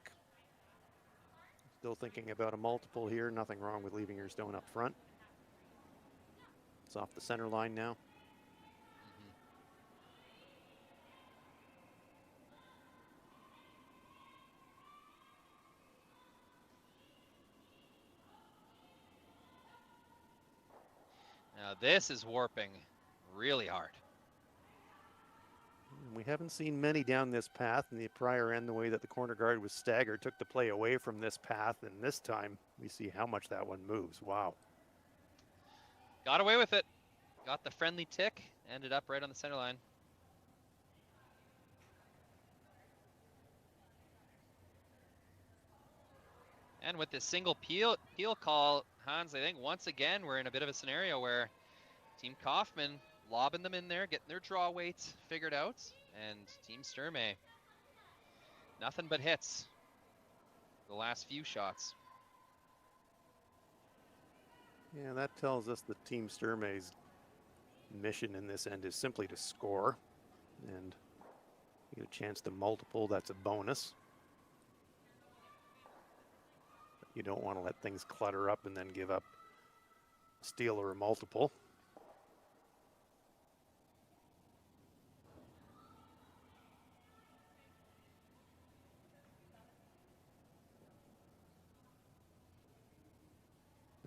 still thinking about a multiple here, nothing wrong with leaving your stone up front. It's off the center line now. Now this is warping really hard. And we haven't seen many down this path. In the prior end, the way that the corner guard was staggered took the play away from this path, and this time we see how much that one moves. Wow. Got away with it. Got the friendly tick. Ended up right on the center line. And with this single peel call, Hans, I think once again we're in a bit of a scenario where Team Kaufman lobbing them in there, getting their draw weights figured out, and Team Sturmay nothing but hits the last few shots. Yeah, that tells us that Team Sturmay's mission in this end is simply to score, and you get a chance to multiple. That's a bonus. But you don't want to let things clutter up and then give up a steal or a multiple.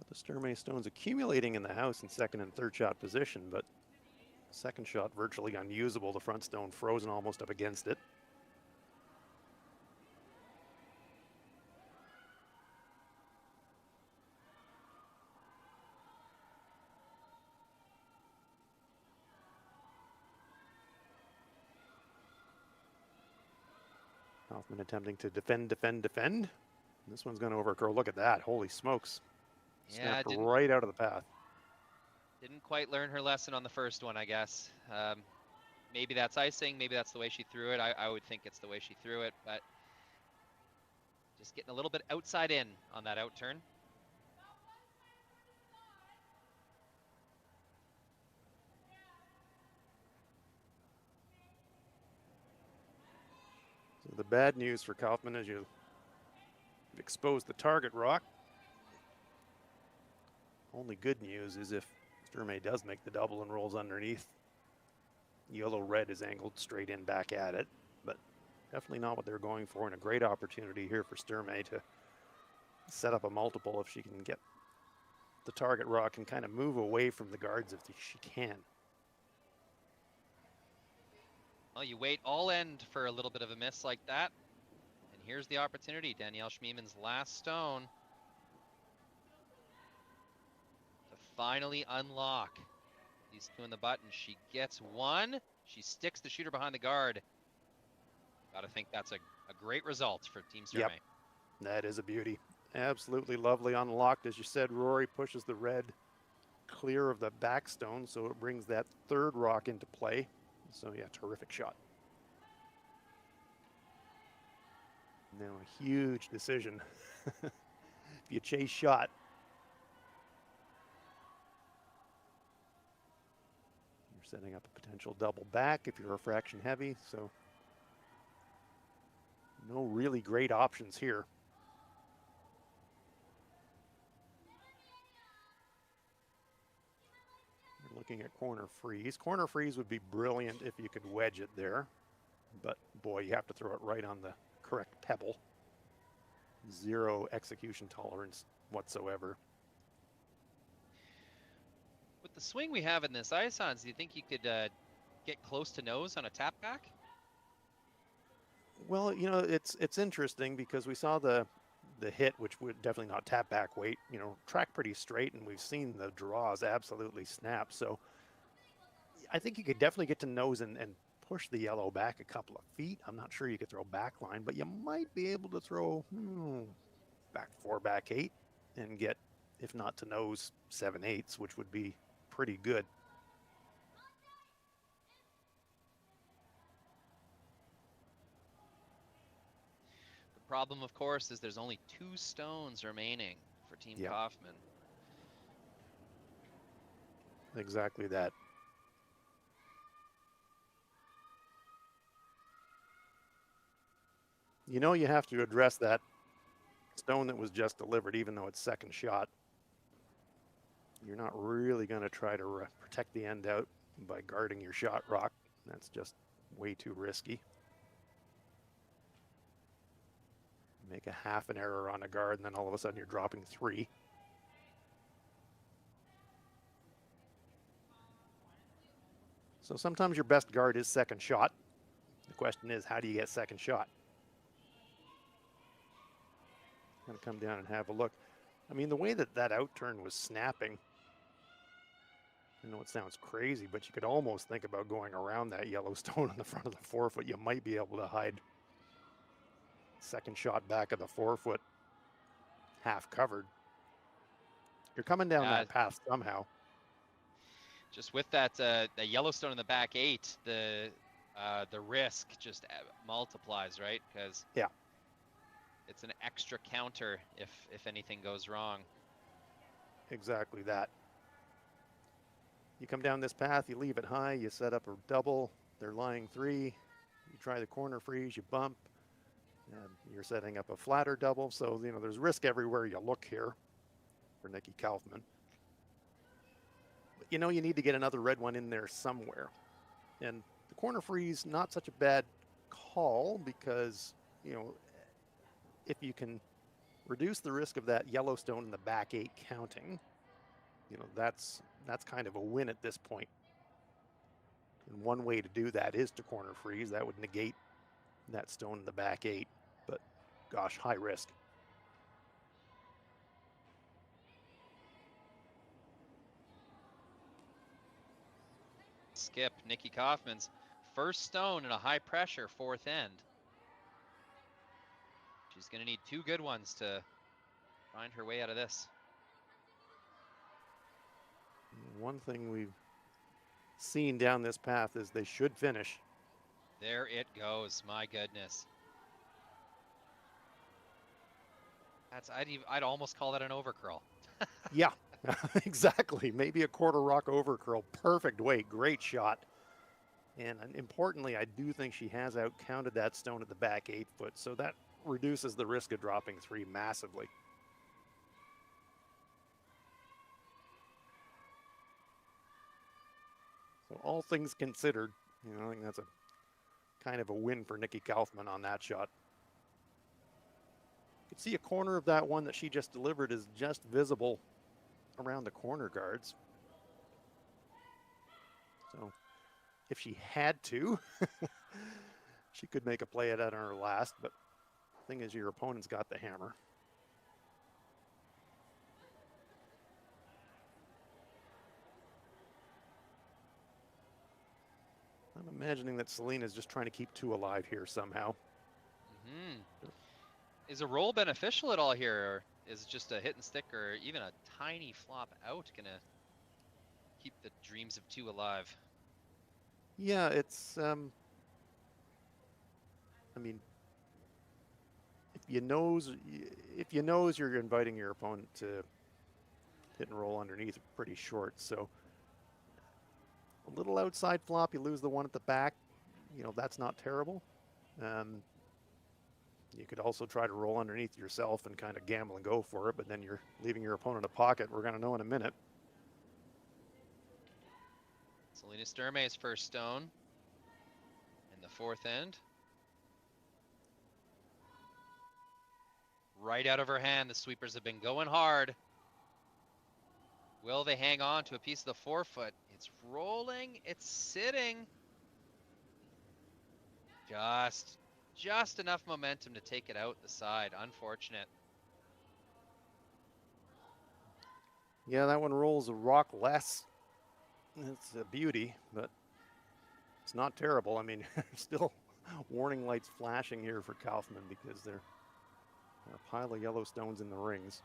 The Sturmay stones accumulating in the house in second and third shot position, but second shot virtually unusable. The front stone frozen almost up against it. Kaufman attempting to defend. This one's going to overcurl. Look at that. Holy smokes. Yeah, Snapped right out of the path. Didn't quite learn her lesson on the first one, I guess. Maybe that's icing. Maybe that's the way she threw it. I would think it's the way she threw it, but just getting a little bit outside in on that out turn. So the bad news for Kaufman is you've exposed the target rock. Only good news is if Sturmay does make the double and rolls underneath, yellow-red is angled straight in back at it, but definitely not what they're going for, and a great opportunity here for Sturmay to set up a multiple if she can get the target rock and kind of move away from the guards if she can. Well, you wait all end for a little bit of a miss like that, and here's the opportunity. Danielle Schmieman's last stone to finally unlock these two in the button. She gets one. She sticks the shooter behind the guard. Gotta think that's a great result for Team Sturmay. Yep, that is a beauty. Absolutely lovely. Unlocked, as you said, Rory pushes the red clear of the back stone, so it brings that third rock into play. So yeah, terrific shot. Now a huge decision. If you chase shot, you're setting up a potential double back if you're a fraction heavy, so no really great options here. You're looking at corner freeze. Corner freeze would be brilliant if you could wedge it there, but boy, you have to throw it right on the correct pebble. Zero execution tolerance whatsoever. With the swing we have in this ice, Hans, do you think you could get close to nose on a tap back? Well, you know, it's interesting because we saw the hit, which would definitely not tap back weight, you know, track pretty straight, and we've seen the draws absolutely snap. So I think you could definitely get to nose and push the yellow back a couple of feet. I'm not sure you could throw back line, but you might be able to throw back 4, back 8, and get, if not to nose, 7/8, which would be pretty good. The problem, of course, is there's only 2 stones remaining for Team Yep. Kaufman. Exactly that. You know, you have to address that stone that was just delivered, even though it's second shot. You're not really going to try to protect the end out by guarding your shot rock. That's just way too risky. Make a half an error on a guard, and then all of a sudden you're dropping 3. So sometimes your best guard is second shot. The question is, how do you get second shot? I'm going to come down and have a look. I mean, the way that outturn was snapping, I know it sounds crazy, but you could almost think about going around that yellow stone in the front of the 4-foot. You might be able to hide second shot back of the 4-foot, half covered. You're coming down that path somehow. Just with that the Yellowstone in the back 8, the risk just multiplies, right? Because yeah, it's an extra counter if anything goes wrong. Exactly that. You come down this path, you leave it high, you set up a double, they're lying 3, you try the corner freeze, you bump, and you're setting up a flatter double. So, you know, there's risk everywhere you look here for Nicky Kaufman. But you know, you need to get another red one in there somewhere. And the corner freeze, not such a bad call, because, you know, if you can reduce the risk of that Yellowstone in the back 8 counting, you know, that's kind of a win at this point. And one way to do that is to corner freeze. That would negate that stone in the back 8, but gosh, high risk. Skip Nicky Kaufman's first stone in a high pressure 4th end. She's going to need 2 good ones to find her way out of this. One thing we've seen down this path is they should finish. There it goes. My goodness. I'd almost call that an overcurl. Yeah, exactly. Maybe a quarter rock overcurl. Perfect weight. Great shot. And importantly, I do think she has outcounted that stone at the back 8 foot. So that reduces the risk of dropping 3 massively. So all things considered, you know, I think that's a kind of a win for Nicky Kaufman on that shot. You can see a corner of that one that she just delivered is just visible around the corner guards. So if she had to, she could make a play at it on her last, but the thing is, your opponent's got the hammer. I'm imagining that Selena's just trying to keep 2 alive here somehow. Mm-hmm. Is a roll beneficial at all here, or is it just a hit and stick, or even a tiny flop out gonna keep the dreams of 2 alive? Yeah, it's I mean, if you nose you're inviting your opponent to hit and roll underneath pretty short. So a little outside flop, you lose the one at the back. You know, that's not terrible. You could also try to roll underneath yourself and kind of gamble and go for it, but then you're leaving your opponent a pocket. We're going to know in a minute. Selena Sturmay's first stone in the 4th end. Right out of her hand, the sweepers have been going hard. Will they hang on to a piece of the 4-foot? It's rolling, it's sitting. Just just enough momentum to take it out the side. Unfortunate. Yeah, that one rolls a rock less. It's a beauty, but it's not terrible. I mean, still warning lights flashing here for Kaufman because there are a pile of yellow stones in the rings.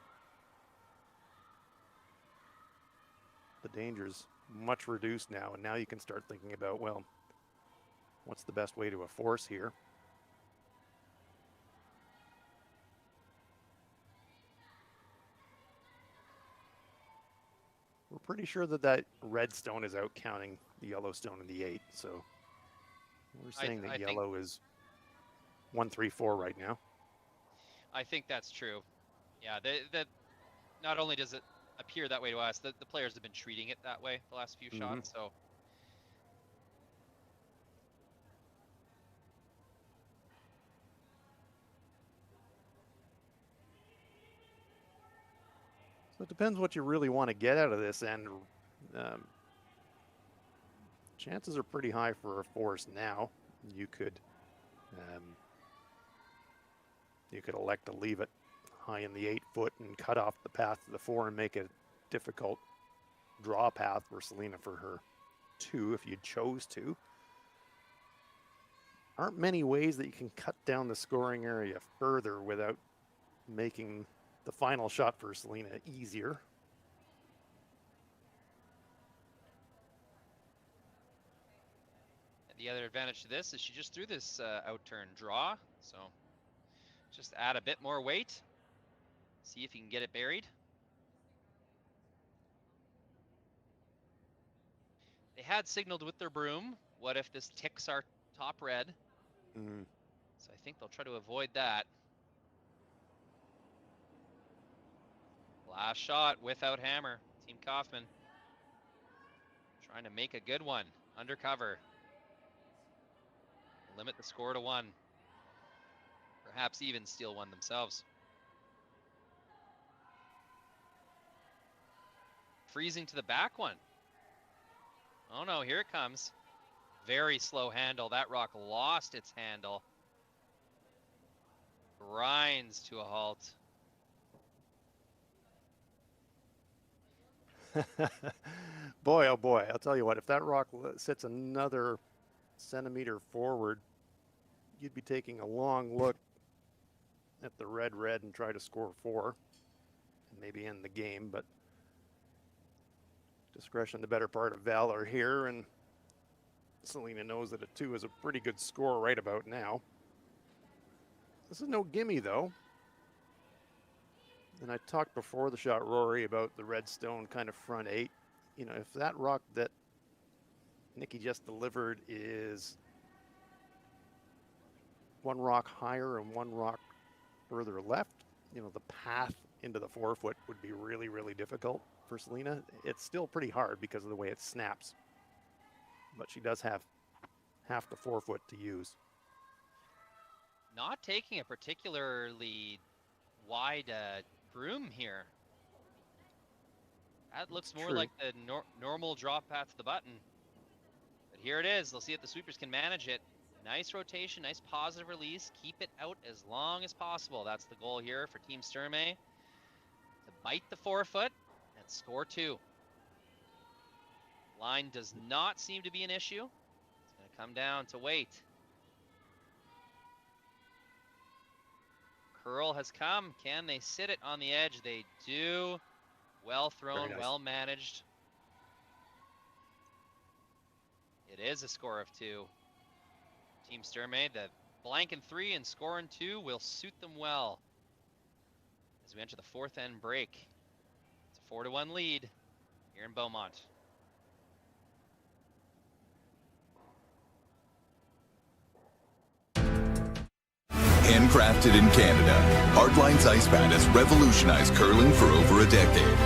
The danger's much reduced now, and now you can start thinking about, well, what's the best way to a force here? We're pretty sure that that red stone is out counting the yellow stone in the 8, so we're saying that yellow is 1-3-4 right now. I think that's true. Yeah, that not only does it appear that way to us, the players have been treating it that way the last few shots, so. So it depends what you really want to get out of this, and chances are pretty high for a force now. You could elect to leave it high in the 8 foot and cut off the path to the 4 and make a difficult draw path for Selena for her 2 if you chose to. Aren't many ways that you can cut down the scoring area further without making the final shot for Selena easier. And the other advantage to this is she just threw this out-turn draw, so just add a bit more weight. See if you can get it buried. They had signaled with their broom, what if this ticks our top red? So I think they'll try to avoid that. Last shot without hammer. Team Kaufman trying to make a good one. Undercover. Limit the score to 1. Perhaps even steal one themselves. Freezing to the back one. Oh no, here it comes. Very slow handle. That rock lost its handle. Grinds to a halt. Boy, oh boy, I'll tell you what, if that rock sits another centimeter forward, you'd be taking a long look at the red and try to score 4 and maybe end the game, but discretion the better part of valor here, and Selena knows that a 2 is a pretty good score right about now. This is no gimme though. And I talked before the shot, Rory, about the red stone kind of front 8. You know, if that rock that Nicky just delivered is 1 rock higher and 1 rock further left, you know, the path into the 4 foot would be really, really difficult for Selena. It's still pretty hard because of the way it snaps, but she does have half the 4 foot to use. Not taking a particularly wide broom here. That looks more like the normal drop path to the button. But here it is. They'll see if the sweepers can manage it. Nice rotation, nice positive release. Keep it out as long as possible. That's the goal here for Team Sturmay. To bite the 4 foot and score 2. Line does not seem to be an issue. It's going to come down to weight. Curl has come. Can they sit it on the edge? They do. Well thrown, well managed. It is a score of 2. Team Sturmay, the blank in 3 and score in 2 will suit them well as we enter the 4th end break. It's a 4-1 lead here in Beaumont. Handcrafted in Canada, Hardlines Ice Pad has revolutionized curling for over a decade.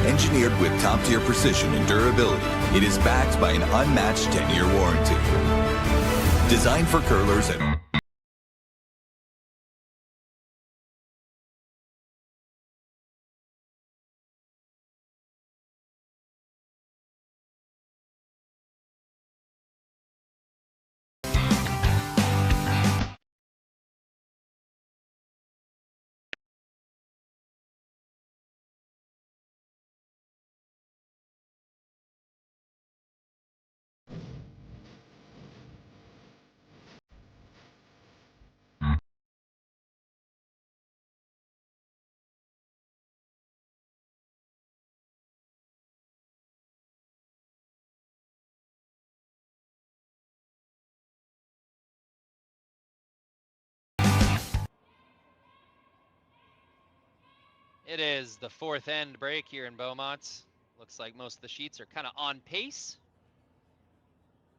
Engineered with top-tier precision and durability, it is backed by an unmatched 10-year warranty. Designed for curlers and It is the fourth end break here in Beaumont. Looks like most of the sheets are kind of on pace.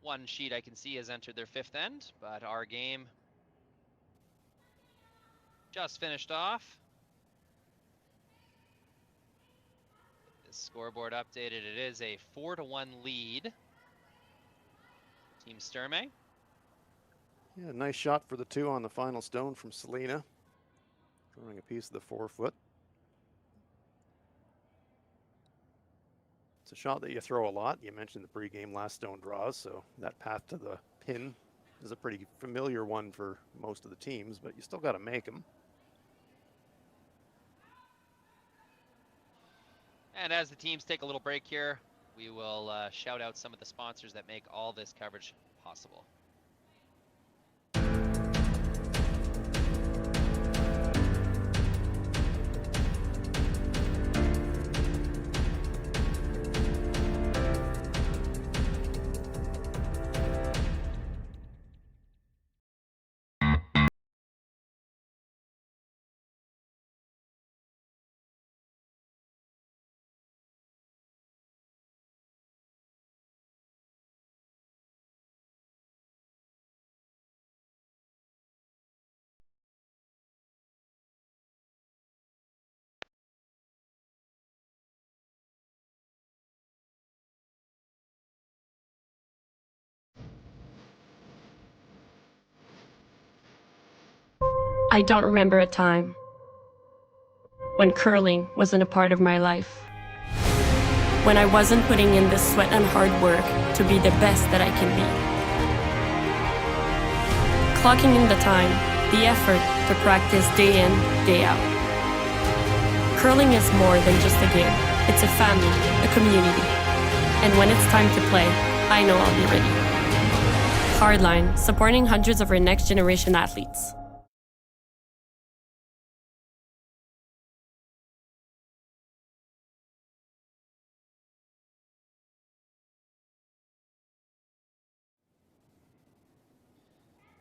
One sheet I can see has entered their fifth end, but our game just finished off. The scoreboard updated. It is a 4-1 lead. Team Sturmay. Yeah, nice shot for the 2 on the final stone from Selena. Throwing a piece of the 4-foot. It's a shot that you throw a lot. You mentioned the pregame last stone draws, so that path to the pin is a pretty familiar one for most of the teams, but you still got to make them. And as the teams take a little break here, we will shout out some of the sponsors that make all this coverage possible. I don't remember a time when curling wasn't a part of my life. When I wasn't putting in the sweat and hard work to be the best that I can be. Clocking in the time, the effort to practice day in, day out. Curling is more than just a game. It's a family, a community. And when it's time to play, I know I'll be ready. Hardline, supporting hundreds of our next generation athletes.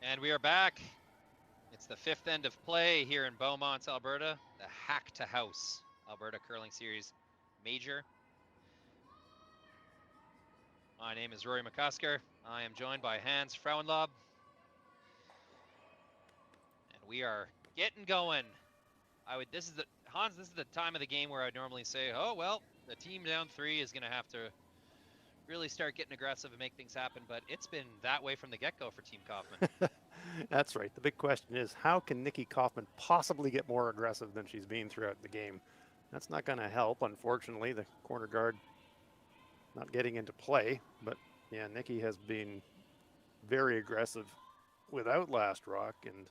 And we are back. It's the fifth end of play here in Beaumont, Alberta, the Hack2House Alberta Curling Series Major. My name is Rory McCusker. I am joined by Frauenlob. And we are getting going. This is the time of the game where I'd normally say, oh, well, the team down 3 is going to have to really start getting aggressive and make things happen, but it's been that way from the get-go for Team Kaufman. That's right. The big question is, how can Nicky Kaufman possibly get more aggressive than she's been throughout the game? That's not going to help, unfortunately. The corner guard not getting into play, but yeah, Nicky has been very aggressive without last rock, and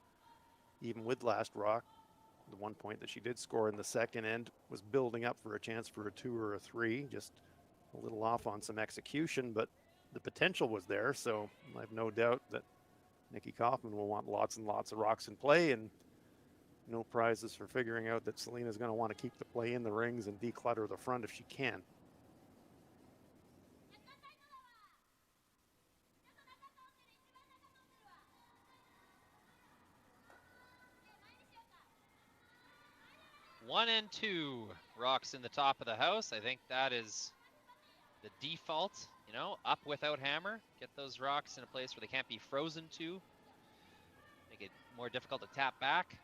even with last rock, the 1 point that she did score in the second end was building up for a chance for a 2 or a 3, just a little off on some execution, but the potential was there, so I have no doubt that Nicky Kaufman will want lots and lots of rocks in play, and no prizes for figuring out that Selena's going to want to keep the play in the rings and declutter the front if she can. One and 2 rocks in the top of the house. I think that is the default, up without hammer. Get those rocks in a place where they can't be frozen to. Make it more difficult to tap back.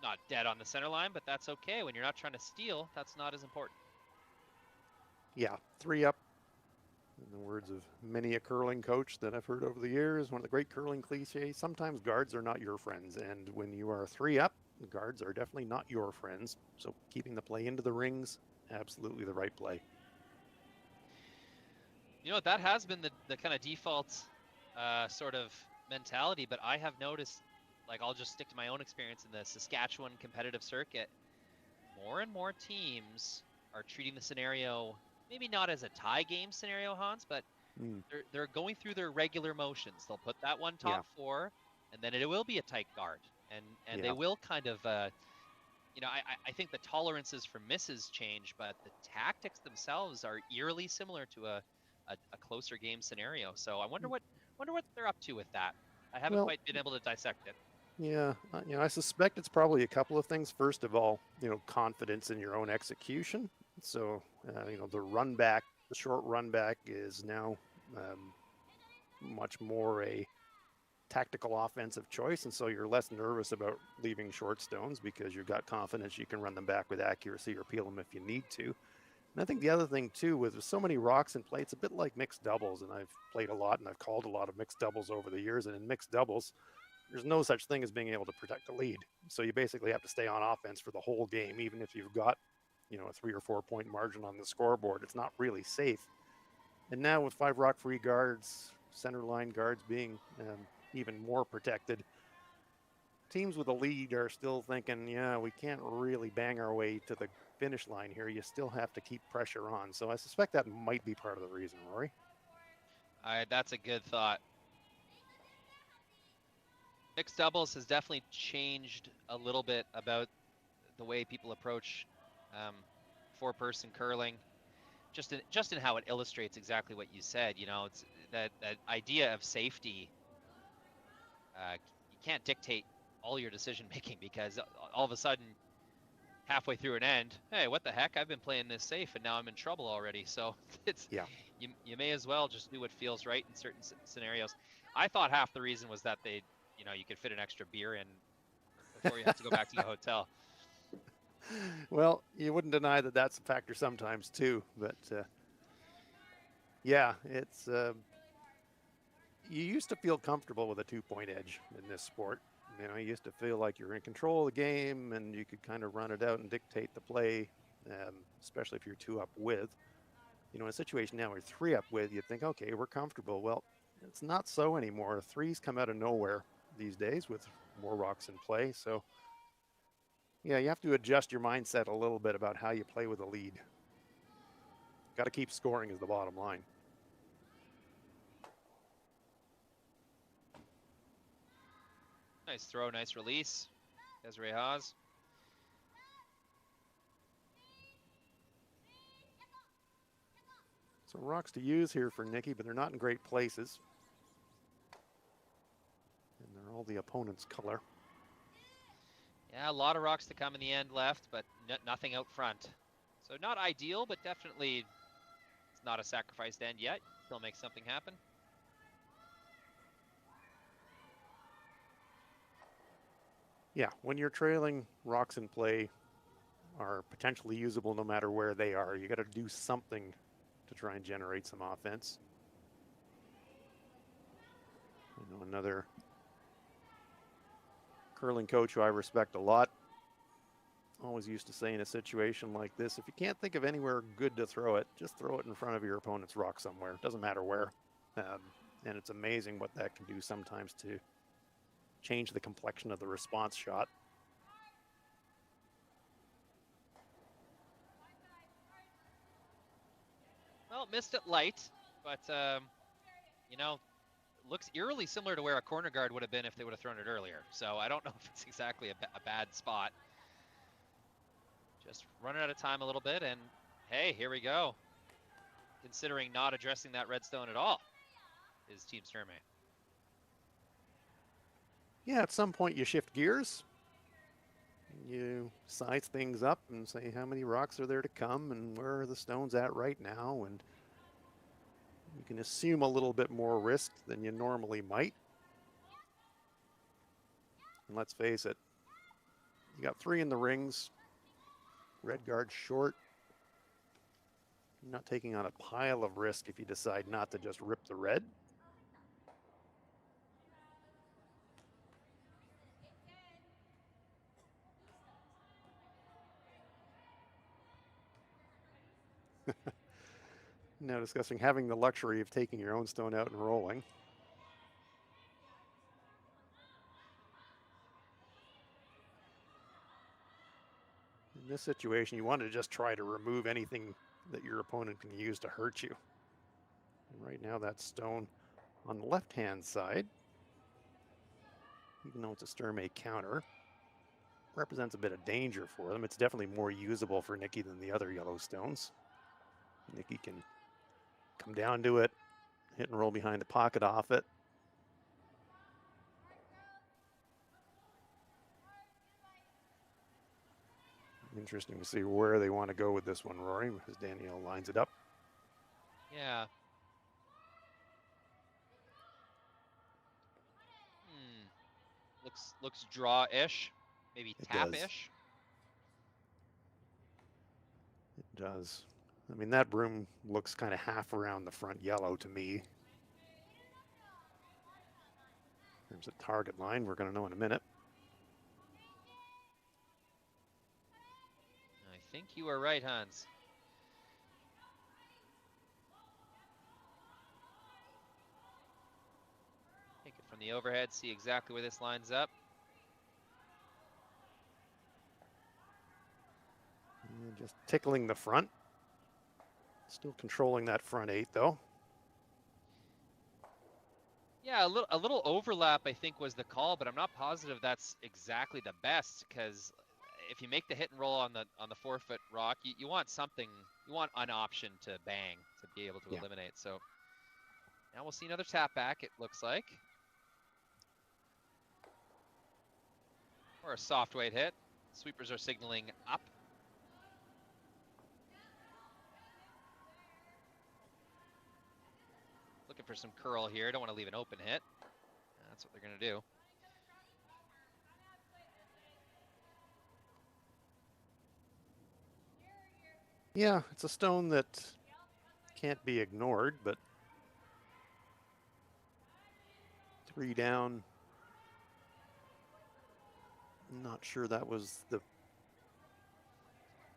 Not dead on the center line, but that's okay. When you're not trying to steal, that's not as important. Yeah, 3 up. In the words of many a curling coach that I've heard over the years, one of the great curling cliches, sometimes guards are not your friends. And when you are 3 up, the guards are definitely not your friends. So keeping the play into the rings, absolutely the right play. That has been the kind of default sort of mentality, but I have noticed, I'll just stick to my own experience in the Saskatchewan competitive circuit. More and more teams are treating the scenario maybe not as a tie game scenario, Hans, but they're going through their regular motions. They'll put that one top 4, and then it will be a tight guard, and they will kind of, I think the tolerances for misses change, but the tactics themselves are eerily similar to a closer game scenario. So I wonder what they're up to with that. I haven't quite been able to dissect it. Yeah, I suspect it's probably a couple of things. First of all, confidence in your own execution. So, the short run back is now much more a tactical offensive choice, and so you're less nervous about leaving short stones because you've got confidence you can run them back with accuracy or peel them if you need to. And I think the other thing too, with so many rocks in play, it's a bit like mixed doubles, and I've played a lot and I've called a lot of mixed doubles over the years, and in mixed doubles, there's no such thing as being able to protect the lead. So you basically have to stay on offense for the whole game, even if you've got, a 3 or 4 point margin on the scoreboard. It's not really safe. And now with 5 rock free guards, center line guards being even more protected, teams with a lead are still thinking, yeah, we can't really bang our way to the finish line here. You still have to keep pressure on. So I suspect that might be part of the reason, Rory. That's a good thought. Mixed doubles has definitely changed a little bit about the way people approach 4-person curling. Just in how it illustrates exactly what you said. It's that idea of safety. You can't dictate all your decision making because all of a sudden, halfway through an end, hey, what the heck? I've been playing this safe and now I'm in trouble already. So you may as well just do what feels right in certain scenarios. I thought half the reason was that you could fit an extra beer in before you have to go back to the hotel. Well, you wouldn't deny that that's a factor sometimes too, but it's you used to feel comfortable with a 2-point edge in this sport. You used to feel like you're in control of the game and you could kind of run it out and dictate the play, especially if you're 2 up with. In a situation now where 3 up with, you'd think, okay, we're comfortable. Well, it's not so anymore. 3s come out of nowhere these days with more rocks in play. So yeah, you have to adjust your mindset a little bit about how you play with a lead. Got to keep scoring is the bottom line. Nice throw, nice release. Desiree Haas. So rocks to use here for Nicky, but they're not in great places. And they're all the opponent's color. Yeah, a lot of rocks to come in the end left, but nothing out front. So not ideal, but definitely it's not a sacrificed end yet. Still make something happen. Yeah, when you're trailing, rocks in play are potentially usable no matter where they are. You got to do something to try and generate some offense. Another curling coach who I respect a lot always used to say in a situation like this, if you can't think of anywhere good to throw it, just throw it in front of your opponent's rock somewhere. It doesn't matter where. And it's amazing what that can do sometimes to change the complexion of the response shot. Well, missed it light, but looks eerily similar to where a corner guard would have been if they would have thrown it earlier. So I don't know if it's exactly a bad spot. Just running out of time a little bit, and hey, here we go. Considering not addressing that red stone at all is Team Sturmay. Yeah, at some point you shift gears. You size things up and say how many rocks are there to come and where are the stones at right now, and you can assume a little bit more risk than you normally might. And let's face it, you got 3 in the rings, red guard short. You're not taking on a pile of risk if you decide not to just rip the red. Now discussing having the luxury of taking your own stone out and rolling. In this situation, you want to just try to remove anything that your opponent can use to hurt you. And right now, that stone on the left-hand side, even though it's a Sturmay counter, represents a bit of danger for them. It's definitely more usable for Nicky than the other yellow stones. Nicky can come down to it, hit and roll behind the pocket off it. Interesting to see where they want to go with this one, Rory, as Danielle lines it up. Yeah. Looks draw-ish, maybe It does. tap-ish. It does. I mean, that broom looks kind of half around the front yellow to me. There's a target line. We're going to know in a minute. I think you are right, Hans. Take it from the overhead, see exactly where this lines up. And just tickling the front. Still controlling that front 8, though. Yeah, a little overlap, I think, was the call, but I'm not positive that's exactly the best, because if you make the hit and roll on the 4-foot rock, you want something, you want an option to bang to be able to eliminate. So now we'll see another tap back, it looks like. Or a soft weight hit. Sweepers are signaling up. Looking for some curl here. Don't want to leave an open hit. That's what they're going to do. Yeah, it's a stone that can't be ignored, but 3 down. I'm not sure that was the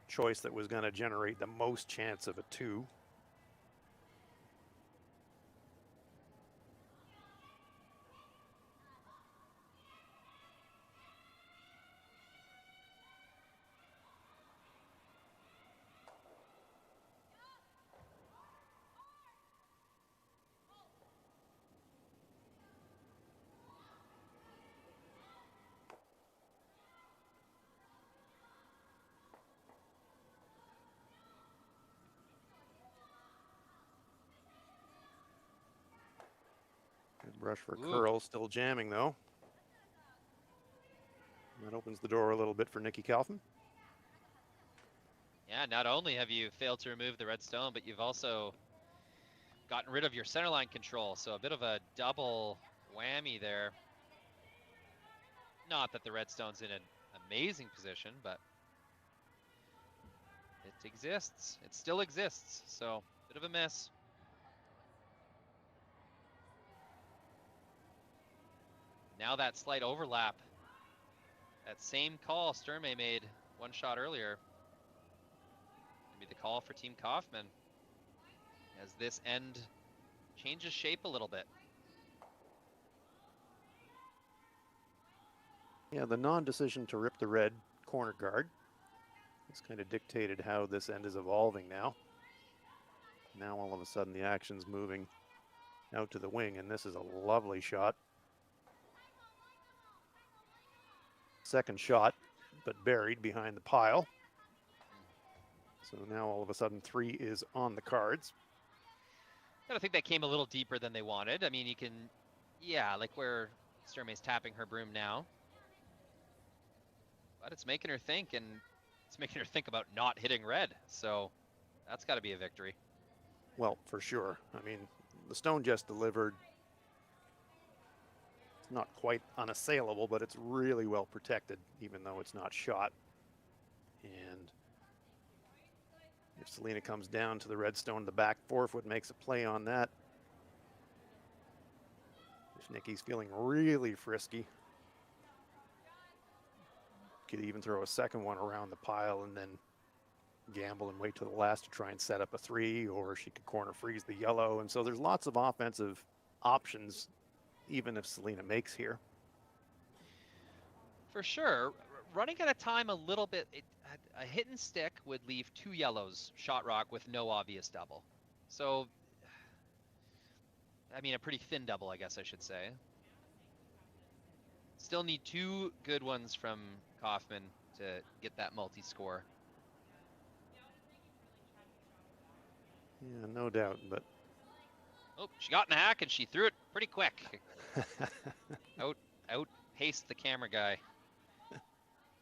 choice that was going to generate the most chance of a 2. Good brush for curl, still jamming though. That opens the door a little bit for Nicky Kaufman. Yeah, not only have you failed to remove the red stone, but you've also gotten rid of your centerline control. So a bit of a double whammy there. Not that the red stone's in an amazing position, but it exists. It still exists. So bit of a miss. Now that slight overlap. That same call Sturmay made one shot earlier. Maybe the call for Team Kaufman as this end changes shape a little bit. Yeah, the non-decision to rip the red corner guard has kind of dictated how this end is evolving now. Now all of a sudden the action's moving out to the wing, and this is a lovely shot. Second shot, but buried behind the pile. So now all of a sudden 3 is on the cards. I think that came a little deeper than they wanted. I mean, you can, yeah, like where Sturmay's tapping her broom now. But it's making her think, and it's making her think about not hitting red. So that's got to be a victory. Well, for sure. I mean, the stone just delivered. It's not quite unassailable, but it's really well protected, even though it's not shot. And if Selena comes down to the red stone, the back 4-foot makes a play on that. If Nicky's feeling really frisky, could even throw a second one around the pile and then gamble and wait till the last to try and set up a 3, or she could corner freeze the yellow. And so there's lots of offensive options, even if Selena makes here. For sure. Running at a time a little bit, a hit and stick would leave 2 yellows shot rock with no obvious double. So, I mean, a pretty thin double, I guess I should say. Still need 2 good ones from Kaufman to get that multi-score. Yeah, no doubt, but... Oh, she got in the hack and she threw it pretty quick. Outpaced the camera guy.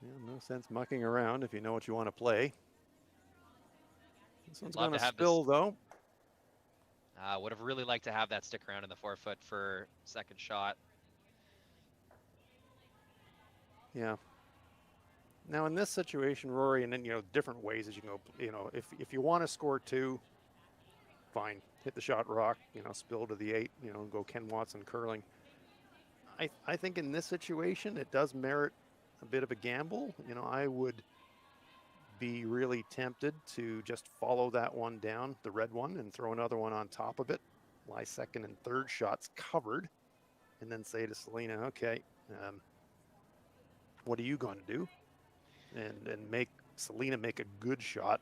Yeah, no sense mucking around if you know what you want to play. This one's Love going to to have spill, this. though. Would have really liked to have that stick around in the forefoot for second shot. Yeah. Now in this situation, Rory, and then different ways as you can go. If you want to score 2, fine, hit the shot rock. Spill to the 8. Go Ken Watson curling. I think in this situation it does merit a bit of a gamble. I would be really tempted to just follow that one down, the red one, and throw another one on top of it. Lie second and third shots covered, and then say to Selena, okay, what are you going to do? And make Selena make a good shot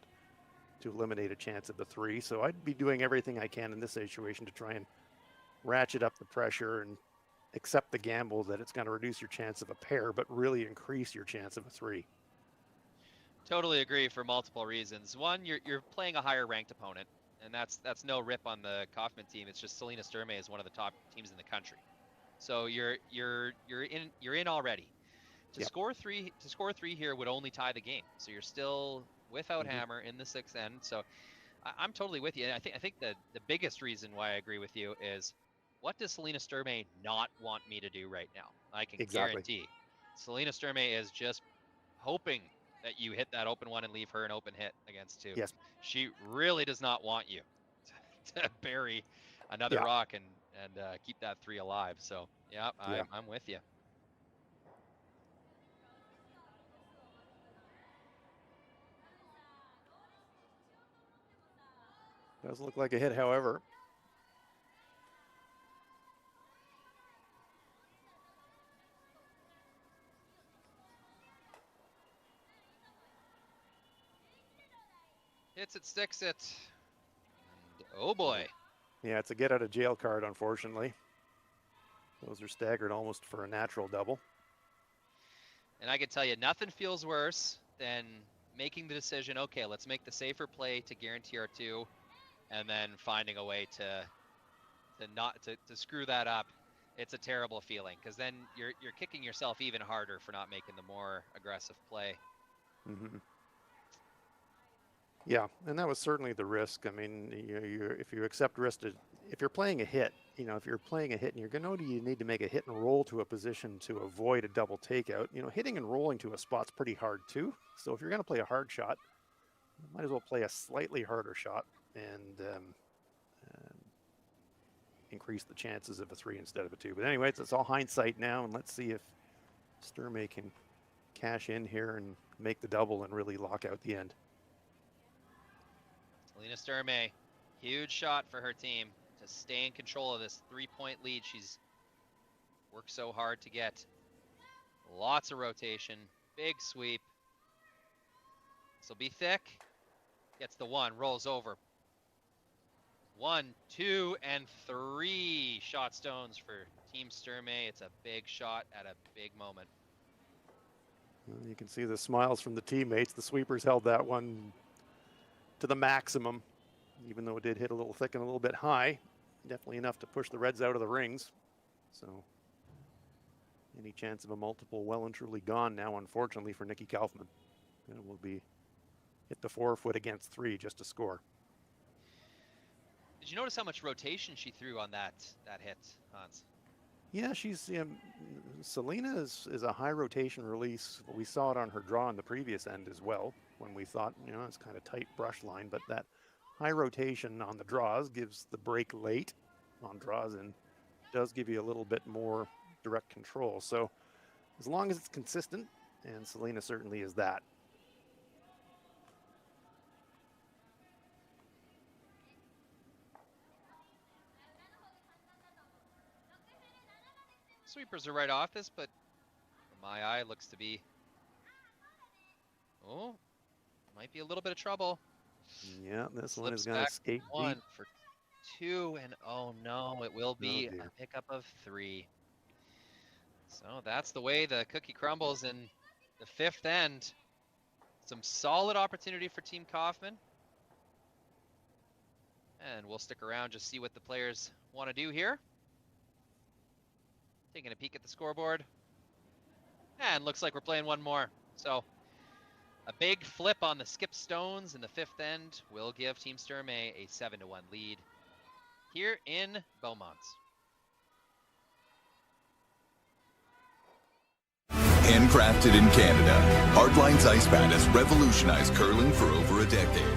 to eliminate a chance of the 3. So I'd be doing everything I can in this situation to try and ratchet up the pressure and accept the gamble that it's going to reduce your chance of a pair, but really increase your chance of a 3. Totally agree for multiple reasons. One, you're playing a higher ranked opponent, and that's no rip on the Kaufman team. It's just Selena Sturmay is one of the top teams in the country. So you're in already. To score 3 here would only tie the game. So you're still without hammer in the 6th end. So I'm totally with you. And I think the biggest reason why I agree with you is, what does Selena Sturmay not want me to do right now? I can guarantee Selena Sturmay is just hoping that you hit that open one and leave her an open hit against 2. Yes. She really does not want you to bury another rock and keep that 3 alive. So I'm with you. Does look like a hit, however. Hits it, sticks it. And oh boy. Yeah, it's a get out of jail card, unfortunately. Those are staggered almost for a natural double. And I can tell you, nothing feels worse than making the decision, okay, let's make the safer play to guarantee our 2, and then finding a way to screw that up. It's a terrible feeling, because then you're kicking yourself even harder for not making the more aggressive play. Yeah, and that was certainly the risk. I mean, if you accept risk, if you're playing a hit, if you're playing a hit and you're going to need to make a hit and roll to a position to avoid a double takeout, hitting and rolling to a spot's pretty hard too. So if you're going to play a hard shot, you might as well play a slightly harder shot and increase the chances of a 3 instead of a 2. But anyways, it's all hindsight now, and let's see if Sturmay can cash in here and make the double and really lock out the end. Selena Sturmay, huge shot for her team to stay in control of this 3-point lead she's worked so hard to get. Lots of rotation, big sweep. This will be thick. Gets the 1, rolls over. 1, 2, and 3 shot stones for Team Sturmay. It's a big shot at a big moment. Well, you can see the smiles from the teammates. The sweepers held that one to the maximum, even though it did hit a little thick and a little bit high. Definitely enough to push the Reds out of the rings. So any chance of a multiple well and truly gone now, unfortunately, for Nicky Kaufman. And it will be hit the forefoot against 3 just to score. Did you notice how much rotation she threw on that hit, Hans? Yeah, she's Selena is a high rotation release. We saw it on her draw in the previous end as well, when we thought, it's kind of tight brush line, but that high rotation on the draws gives the break late on draws and does give you a little bit more direct control. So as long as it's consistent, and Selena certainly is that. Sweepers are right off this, but my eye looks to be, might be a little bit of trouble. Yeah, this one is Slips going to back escape 1 deep. for 2, and oh no, it will be a pickup of 3. So that's the way the cookie crumbles in the 5th end. Some solid opportunity for Team Kaufman. And we'll stick around, just see what the players want to do here. Taking a peek at the scoreboard. And looks like we're playing one more. So a big flip on the skip stones in the 5th end will give Team Sturmay a 7-1 lead here in Beaumont. Handcrafted in Canada, Hardline's ice pad has revolutionized curling for over a decade.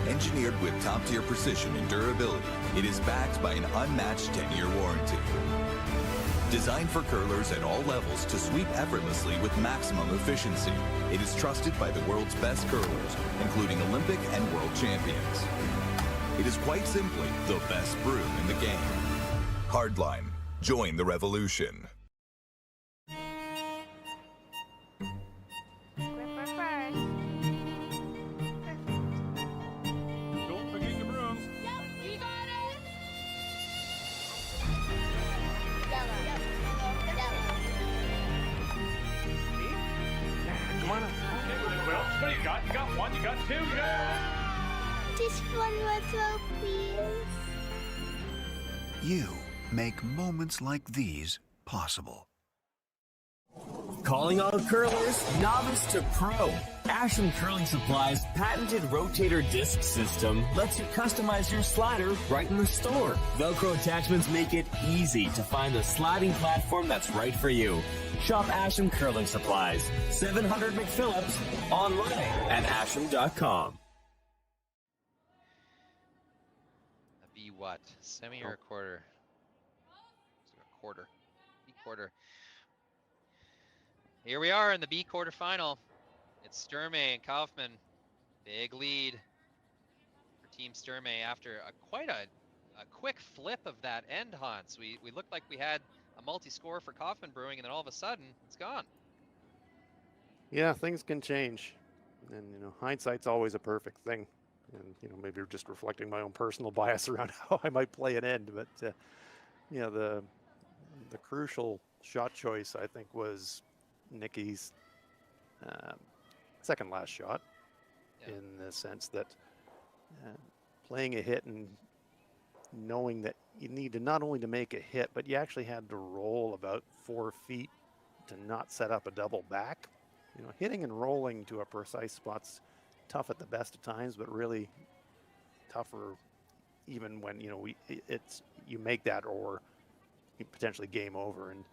Engineered with top-tier precision and durability, it is backed by an unmatched 10-year warranty. Designed for curlers at all levels to sweep effortlessly with maximum efficiency, it is trusted by the world's best curlers, including Olympic and world champions. It is quite simply the best broom in the game. Hardline. Join the revolution. Gripper first. Don't forget your brooms. Yep, you got it. Yellow. Come on up. Okay, well, what do you got? You got one, you got two, you got... Just one more throw, please. You make moments like these possible. Calling all curlers, novice to pro. Asham Curling Supply's patented rotator disc system lets you customize your slider right in the store. Velcro attachments make it easy to find the sliding platform that's right for you. Shop Asham Curling Supplies, 700 McPhillips, online at asham.com. A B what? Semi or a quarter? A quarter. B quarter. Here we are in the B quarterfinal. It's Sturmay and Kaufman. Big lead for Team Sturmay after quite a quick flip of that end, Hans. We looked like we had a multi-score for Kaufman Brewing, and then all of a sudden, it's gone. Yeah, things can change. And, hindsight's always a perfect thing. And, maybe just reflecting my own personal bias around how I might play an end. But, the crucial shot choice, I think, was Nicky's second last shot, in the sense that playing a hit and knowing that you need to not only to make a hit, but you actually had to roll about 4 feet to not set up a double back. Hitting and rolling to a precise spot's tough at the best of times, but really tougher even when you make that or you potentially game over. And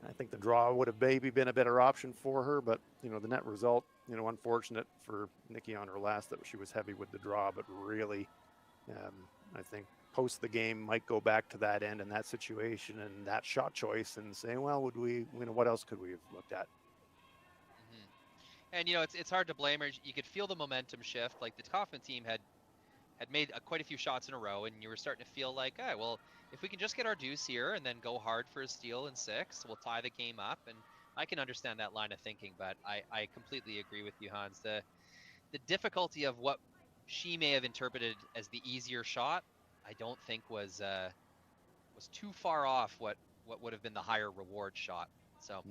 I think the draw would have maybe been a better option for her, but the net result, unfortunate for Nicky on her last that she was heavy with the draw, but really I think post the game might go back to that end and that situation and that shot choice and say, well, would we, what else could we have looked at? And it's hard to blame her. You could feel the momentum shift. Like the Kaufman team had made quite a few shots in a row, and you were starting to feel like, well, if we can just get our deuce here and then go hard for a steal in 6, we'll tie the game up. And I can understand that line of thinking, but I completely agree with you, Hans. The difficulty of what she may have interpreted as the easier shot, I don't think was too far off what would have been the higher reward shot. So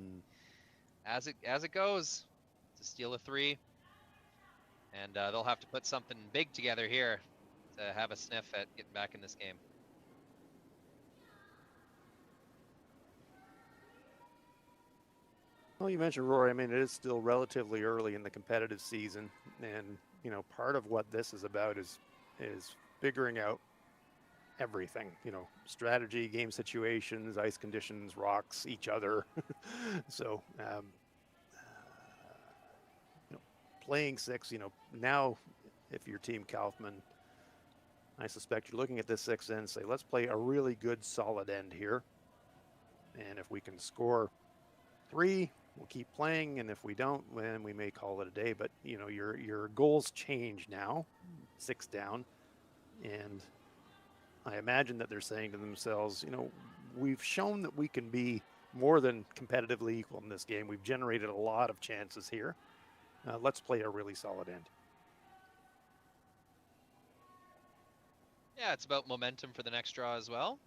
as it goes, it's a steal of 3, and they'll have to put something big together here to have a sniff at getting back in this game. Well, you mentioned Rory. I mean, it is still relatively early in the competitive season, and part of what this is about is figuring out everything. Strategy, game situations, ice conditions, rocks, each other. So, playing 6. Now, if you're Team Kaufman, I suspect you're looking at this 6 end and say, let's play a really good, solid end here, and if we can score 3. We'll keep playing, and if we don't, then we may call it a day. But your goals change now, 6 down, and I imagine that they're saying to themselves, we've shown that we can be more than competitively equal in this game. We've generated a lot of chances here. Let's play a really solid end. Yeah, it's about momentum for the next draw as well.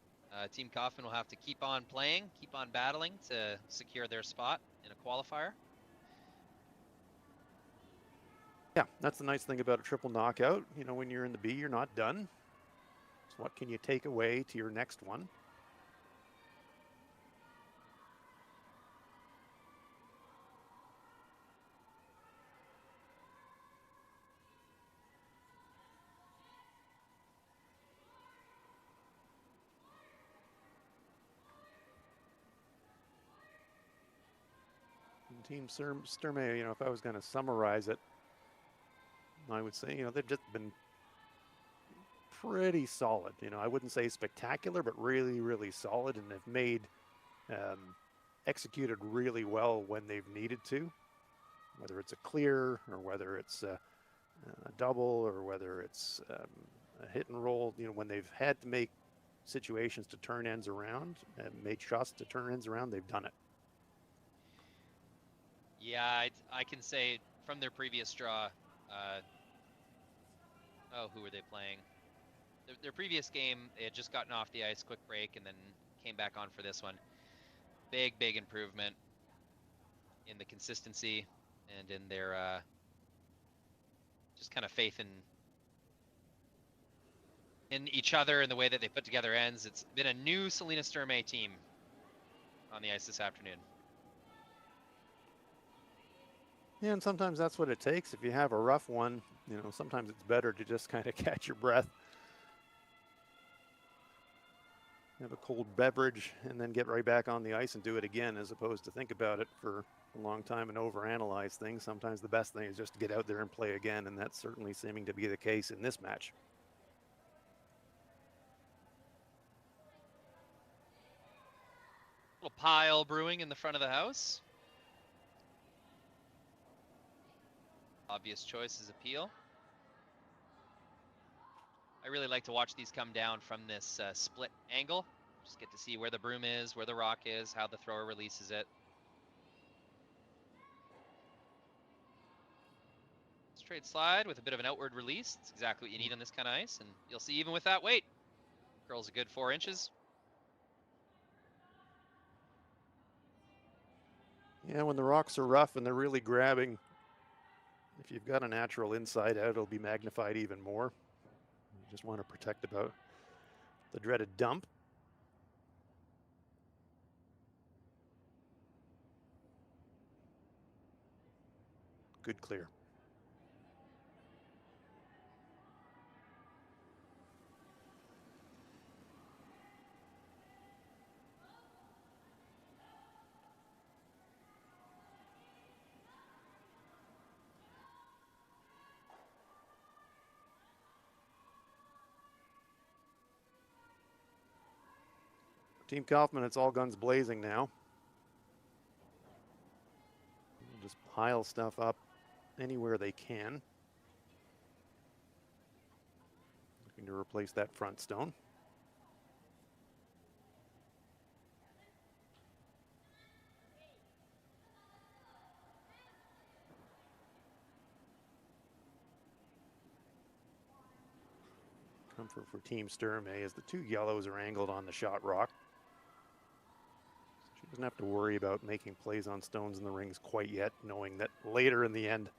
Team Kaufman will have to keep on playing, keep on battling to secure their spot in a qualifier. Yeah, that's the nice thing about a triple knockout. When you're in the B, you're not done. So what can you take away to your next one? Team Sturmay, you know, if I was going to summarize it, I would say, you know, they've just been pretty solid. You know, I wouldn't say spectacular, but really, really solid, and they've made executed really well when they've needed to, whether it's a clear or whether it's a double or whether it's a hit and roll. You know, when they've had to make situations to turn ends around and made shots to turn ends around, they've done it. Yeah, I can say from their previous draw, who were they playing? Their previous game, they had just gotten off the ice, quick break, and then came back on for this one. Big improvement in the consistency and in their just kind of faith in each other and the way that they put together ends. It's been a new Selena Sturmay team on the ice this afternoon. Yeah, and sometimes that's what it takes. If you have a rough one, you know, sometimes it's better to just kind of catch your breath, have a cold beverage, and then get right back on the ice and do it again, as opposed to think about it for a long time and overanalyze things. Sometimes the best thing is just to get out there and play again, and that's certainly seeming to be the case in this match. Little pile brewing in the front of the house. Obvious choice is appeal. I really like to watch these come down from this split angle. Just get to see where the broom is, where the rock is, how the thrower releases it. Straight slide with a bit of an outward release. It's exactly what you need on this kind of ice. And you'll see even with that weight, curls a good 4 inches. Yeah, when the rocks are rough and they're really grabbing, if you've got a natural inside out, it'll be magnified even more. You just want to protect about the dreaded dump. Good clear. Team Kaufman, it's all guns blazing now. Just pile stuff up anywhere they can. Looking to replace that front stone. Comfort for Team Sturmay as the 2 yellows are angled on the shot rock. She doesn't have to worry about making plays on stones in the rings quite yet, knowing that later in the end,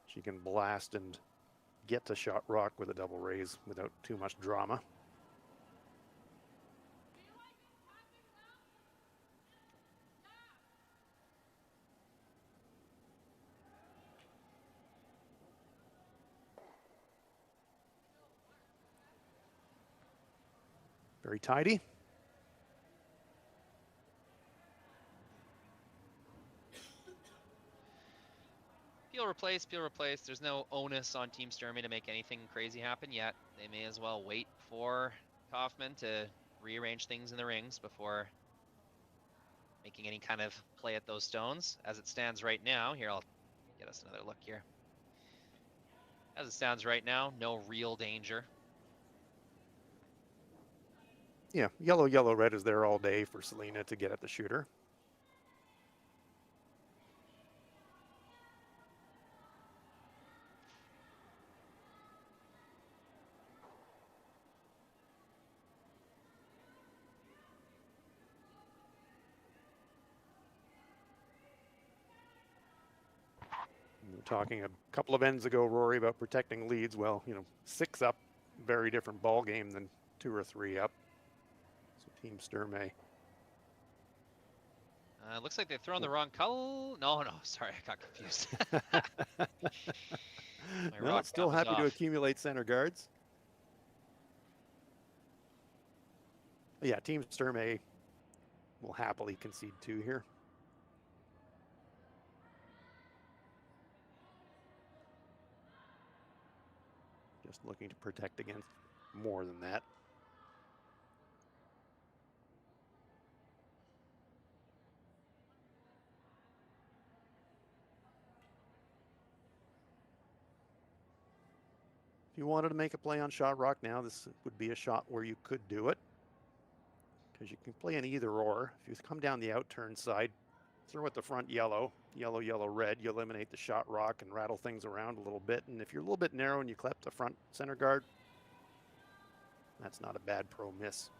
she can blast and get to shot rock with a double raise without too much drama. Very tidy. Peel replace. There's no onus on Team Sturmay to make anything crazy happen yet. They may as well wait for Kaufman to rearrange things in the rings before making any kind of play at those stones. As it stands right now, here, I'll get us another look here. As it stands right now, no real danger. Yeah, yellow, red is there all day for Selena to get at the shooter. We were talking a couple of ends ago, Rory, about protecting leads. Well, you know, 6 up, very different ball game than 2 or 3 up. So Team Sturmay. Looks like they've thrown the wrong color. No, sorry, I got confused. No, still happy to accumulate center guards. Yeah, Team Sturmay will happily concede 2 here. Just looking to protect against more than that. If you wanted to make a play on shot rock now, this would be a shot where you could do it. Because you can play an either or. If you come down the outturn side, throw at the front yellow, yellow, yellow, red, you eliminate the shot rock and rattle things around a little bit. And if you're a little bit narrow and you clip the front center guard, that's not a bad pro miss.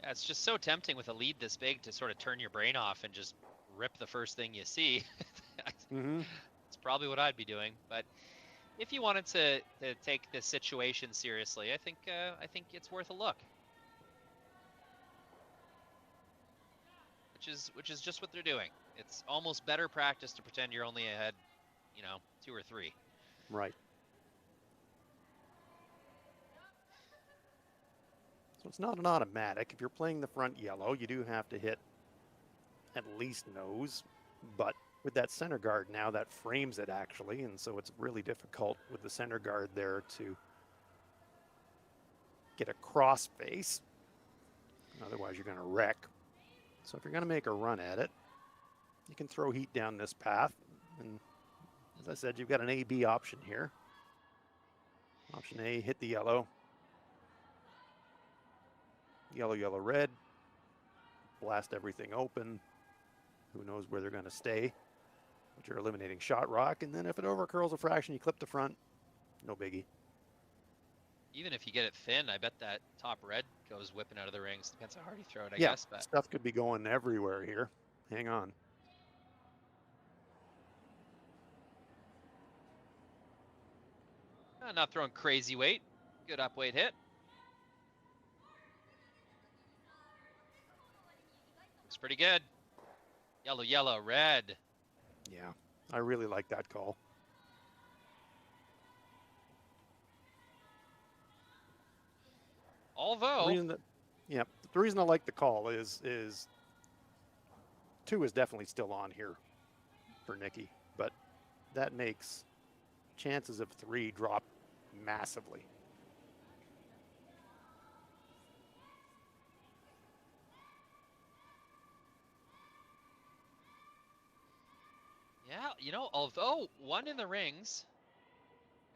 Yeah, it's just so tempting with a lead this big to sort of turn your brain off and just rip the first thing you see. It's probably what I'd be doing. But if you wanted to take this situation seriously, I think it's worth a look. Which is just what they're doing. It's almost better practice to pretend you're only ahead, 2 or 3. Right. So it's not an automatic. If you're playing the front yellow, you do have to hit at least nose, but with that center guard now, that frames it actually, and so it's really difficult with the center guard there to get a cross face. Otherwise, you're going to wreck. So if you're going to make a run at it, you can throw heat down this path, and as I said, you've got an A-B option here. Option A, hit the yellow. Yellow, yellow, red. Blast everything open. Who knows where they're going to stay. But you're eliminating shot rock. And then if it overcurls a fraction, you clip the front. No biggie. Even if you get it thin, I bet that top red goes whipping out of the rings. Depends how hard you throw it, I yeah, guess. But stuff could be going everywhere here. Hang on. Not throwing crazy weight. Good up weight hit. Looks pretty good. Yellow, yellow, red. Yeah, I really like that call. Although, the reason I like the call is 2 is definitely still on here for Nicky, but that makes chances of 3 drop massively. yeah, although 1 in the rings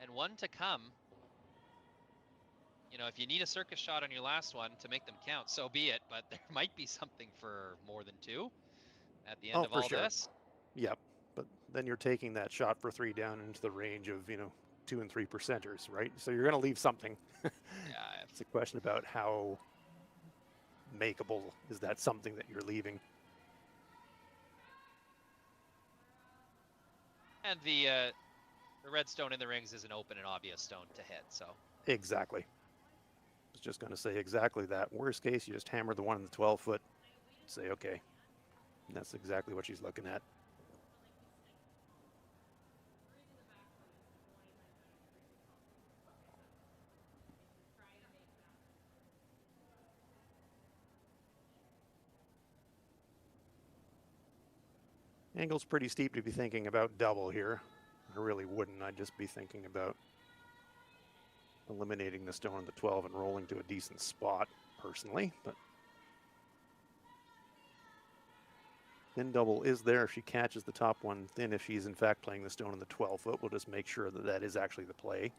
and 1 to come, if you need a circus shot on your last one to make them count, so be it. But there might be something for more than 2 at the end of all this. Yep, but then you're taking that shot for 3 down into the range of 2 and 3 percenters, right? So you're going to leave something. Yeah, it's a question about how makeable is that something that you're leaving. And the red stone in the rings is an open and obvious stone to hit. So Exactly. I was just going to say exactly that. Worst case, you just hammer the one in the 12-foot. Say, okay. And that's exactly what she's looking at. Angle's pretty steep to be thinking about double here. I really wouldn't. I'd just be thinking about eliminating the stone in the 12 and rolling to a decent spot, personally. But thin double is there if she catches the top one thin. If she's in fact playing the stone in the 12-foot, we'll just make sure that that is actually the play.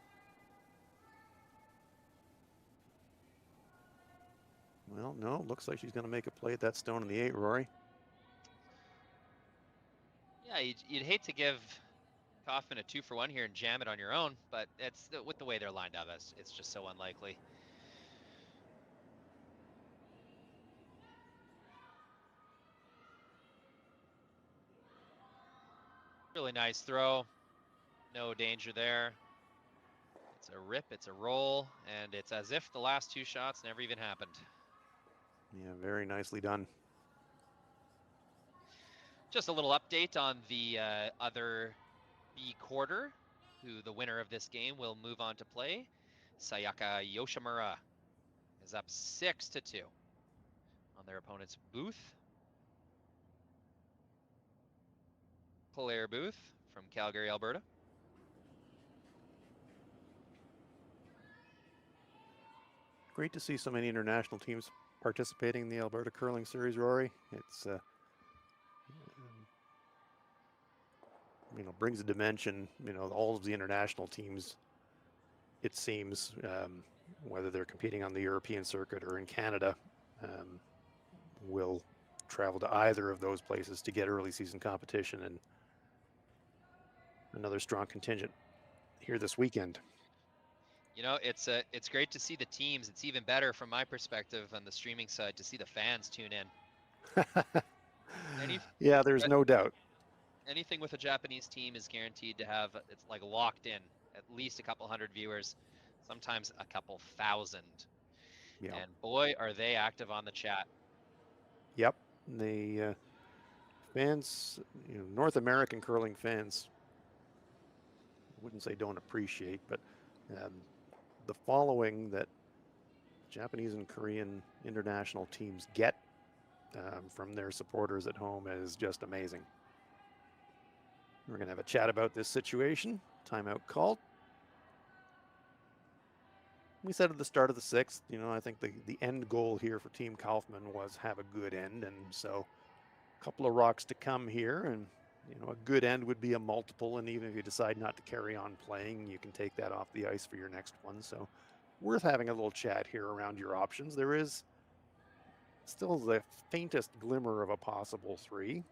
Well, no, looks like she's going to make a play at that stone in the 8, Rory. yeah, you'd hate to give Kaufman a 2-for-1 here and jam it on your own, but it's with the way they're lined up, it's just so unlikely. Really nice throw. No danger there. It's a rip, it's a roll, and it's as if the last 2 shots never even happened. Yeah, very nicely done. Just a little update on the other B quarter, who the winner of this game will move on to play. Sayaka Yoshimura is up 6-2 on their opponent's booth. Claire Booth from Calgary, Alberta. Great to see so many international teams participating in the Alberta Curling Series, Rory. It's brings a dimension. All of the international teams, it seems, whether they're competing on the European circuit or in Canada, will travel to either of those places to get early season competition, and another strong contingent here this weekend. It's great to see the teams. It's even better from my perspective on the streaming side to see the fans tune in. Yeah, there's no doubt. Anything with a Japanese team is guaranteed to have, it's like locked in, at least a couple hundred viewers, sometimes a couple thousand. Yeah. And boy, are they active on the chat. Yep. The fans, North American curling fans, I wouldn't say don't appreciate, but the following that Japanese and Korean international teams get from their supporters at home is just amazing. We're going to have a chat about this situation. Timeout called. We said at the start of the sixth, I think the end goal here for Team Kaufman was have a good end. And so a couple of rocks to come here. And, a good end would be a multiple. And even if you decide not to carry on playing, you can take that off the ice for your next one. So worth having a little chat here around your options. There is still the faintest glimmer of a possible 3.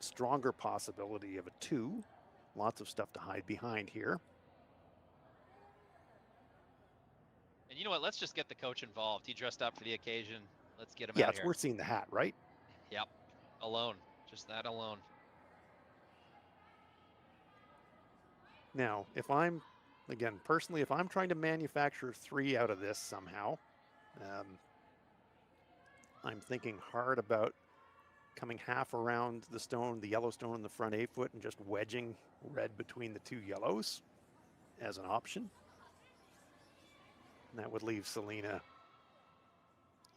Stronger possibility of a 2. Lots of stuff to hide behind here. And you know what? Let's just get the coach involved. He dressed up for the occasion. Let's get him Yeah, out it's here. worth seeing the hat, right? Yep. Alone. Just that alone. Now, if I'm trying to manufacture 3 out of this somehow, I'm thinking hard about coming half around the stone, the yellow stone in the front 8 foot, and just wedging red between the 2 yellows as an option. And that would leave Selena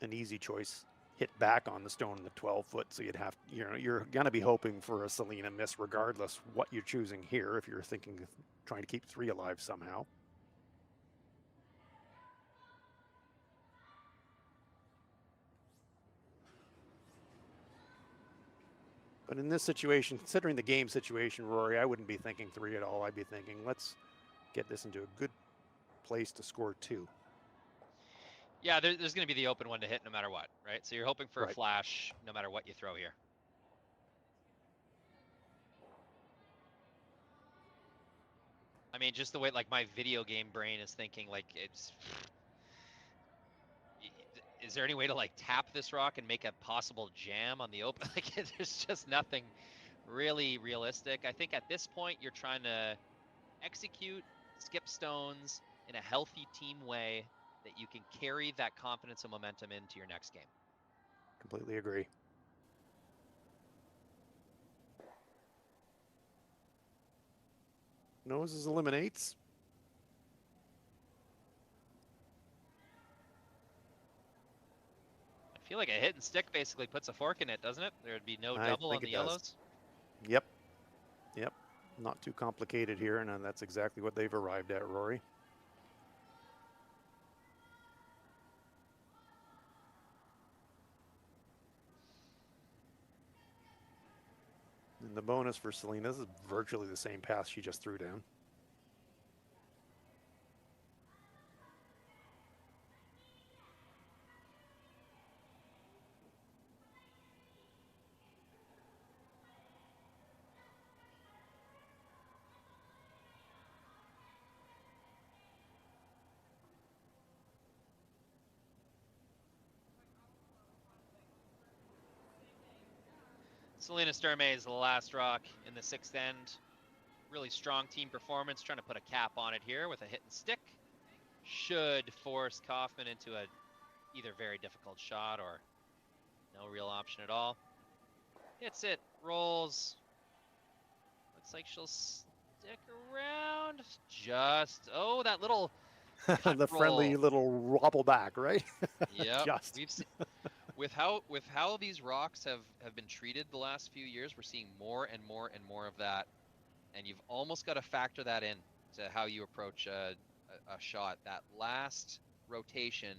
an easy choice. Hit back on the stone in the 12 foot. So you're going to be hoping for a Selena miss regardless what you're choosing here if you're thinking of trying to keep 3 alive somehow. But in this situation, considering the game situation, Rory, I wouldn't be thinking 3 at all. I'd be thinking, let's get this into a good place to score 2. Yeah, there's going to be the open one to hit no matter what, right? So you're hoping for Right. a flash no matter what you throw here. I mean, just the way like my video game brain is thinking, like is there any way to like tap this rock and make a possible jam on the open? Like there's just nothing really realistic. I think at this point you're trying to execute skip stones in a healthy team way that you can carry that confidence and momentum into your next game. Completely agree. Noses eliminates. I feel like a hit and stick basically puts a fork in it, doesn't it? There'd be no double on the yellows. Yep. Not too complicated here, and that's exactly what they've arrived at, Rory. And the bonus for Selena, this is virtually the same pass she just threw down. Selena Sturmay is the last rock in the 6th end. Really strong team performance, trying to put a cap on it here with a hit and stick. Should force Kaufman into a either very difficult shot or no real option at all. Hits it, rolls. Looks like she'll stick around. Just, oh, that little The friendly little wobble back, right? Yep. Just. with how these rocks have been treated the last few years, we're seeing more and more and more of that, and you've almost got to factor that in to how you approach a shot. That last rotation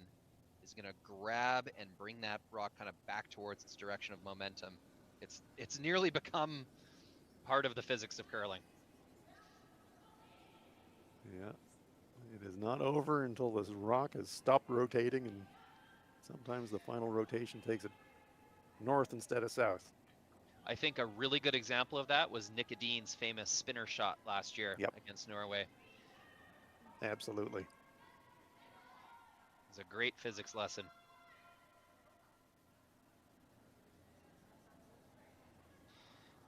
is going to grab and bring that rock kind of back towards its direction of momentum. It's nearly become part of the physics of curling. Yeah, it is not over until this rock has stopped rotating, and sometimes the final rotation takes it north instead of south. I think a really good example of that was Nicky Dean's famous spinner shot last year against Norway. Absolutely. It's a great physics lesson.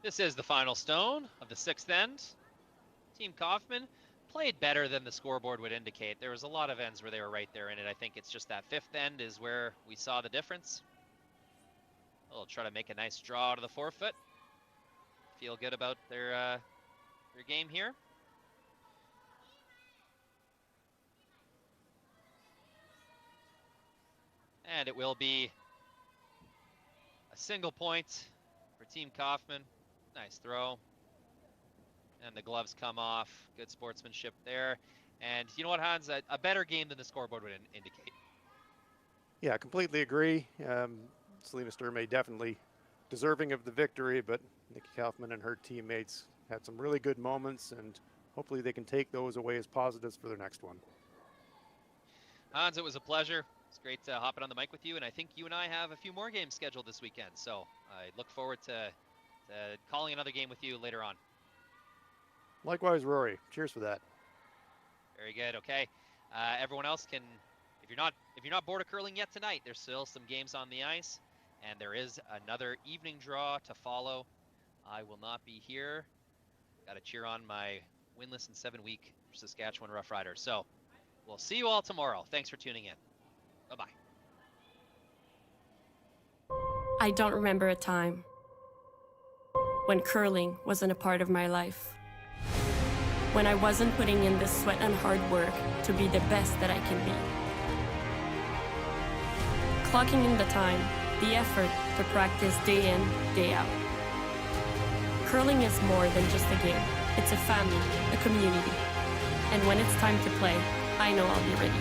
This is the final stone of the 6th end. Team Kaufman played better than the scoreboard would indicate. There was a lot of ends where they were right there in it. I think it's just that 5th end is where we saw the difference. They'll try to make a nice draw out of the forefoot. Feel good about their game here. And it will be a single point for Team Kaufman. Nice throw. And the gloves come off. Good sportsmanship there. And you know what, Hans? A better game than the scoreboard would indicate. Yeah, completely agree. Selena Sturmay definitely deserving of the victory, but Nicky Kaufman and her teammates had some really good moments, and hopefully they can take those away as positives for their next one. Hans, it was a pleasure. It's great hopping on the mic with you, and I think you and I have a few more games scheduled this weekend, so I look forward to calling another game with you later on. Likewise, Rory. Cheers for that. Very good. Okay, everyone else can, if you're not bored of curling yet tonight, there's still some games on the ice, and there is another evening draw to follow. I will not be here. Got to cheer on my winless in 7-week Saskatchewan Roughriders. So we'll see you all tomorrow. Thanks for tuning in. Bye-bye. I don't remember a time when curling wasn't a part of my life. When I wasn't putting in the sweat and hard work to be the best that I can be. Clocking in the time, the effort to practice day in, day out. Curling is more than just a game. It's a family, a community. And when it's time to play, I know I'll be ready.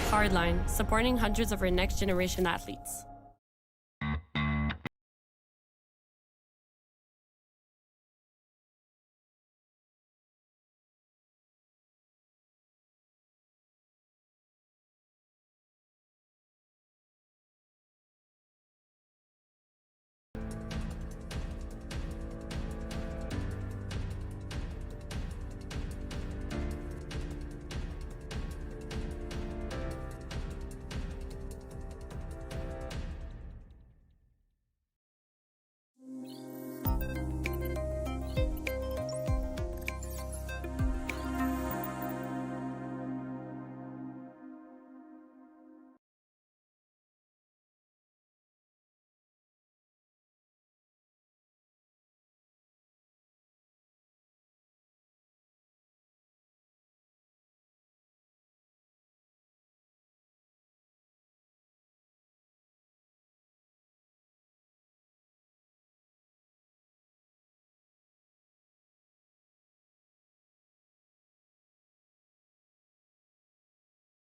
Hardline, supporting hundreds of our next generation athletes.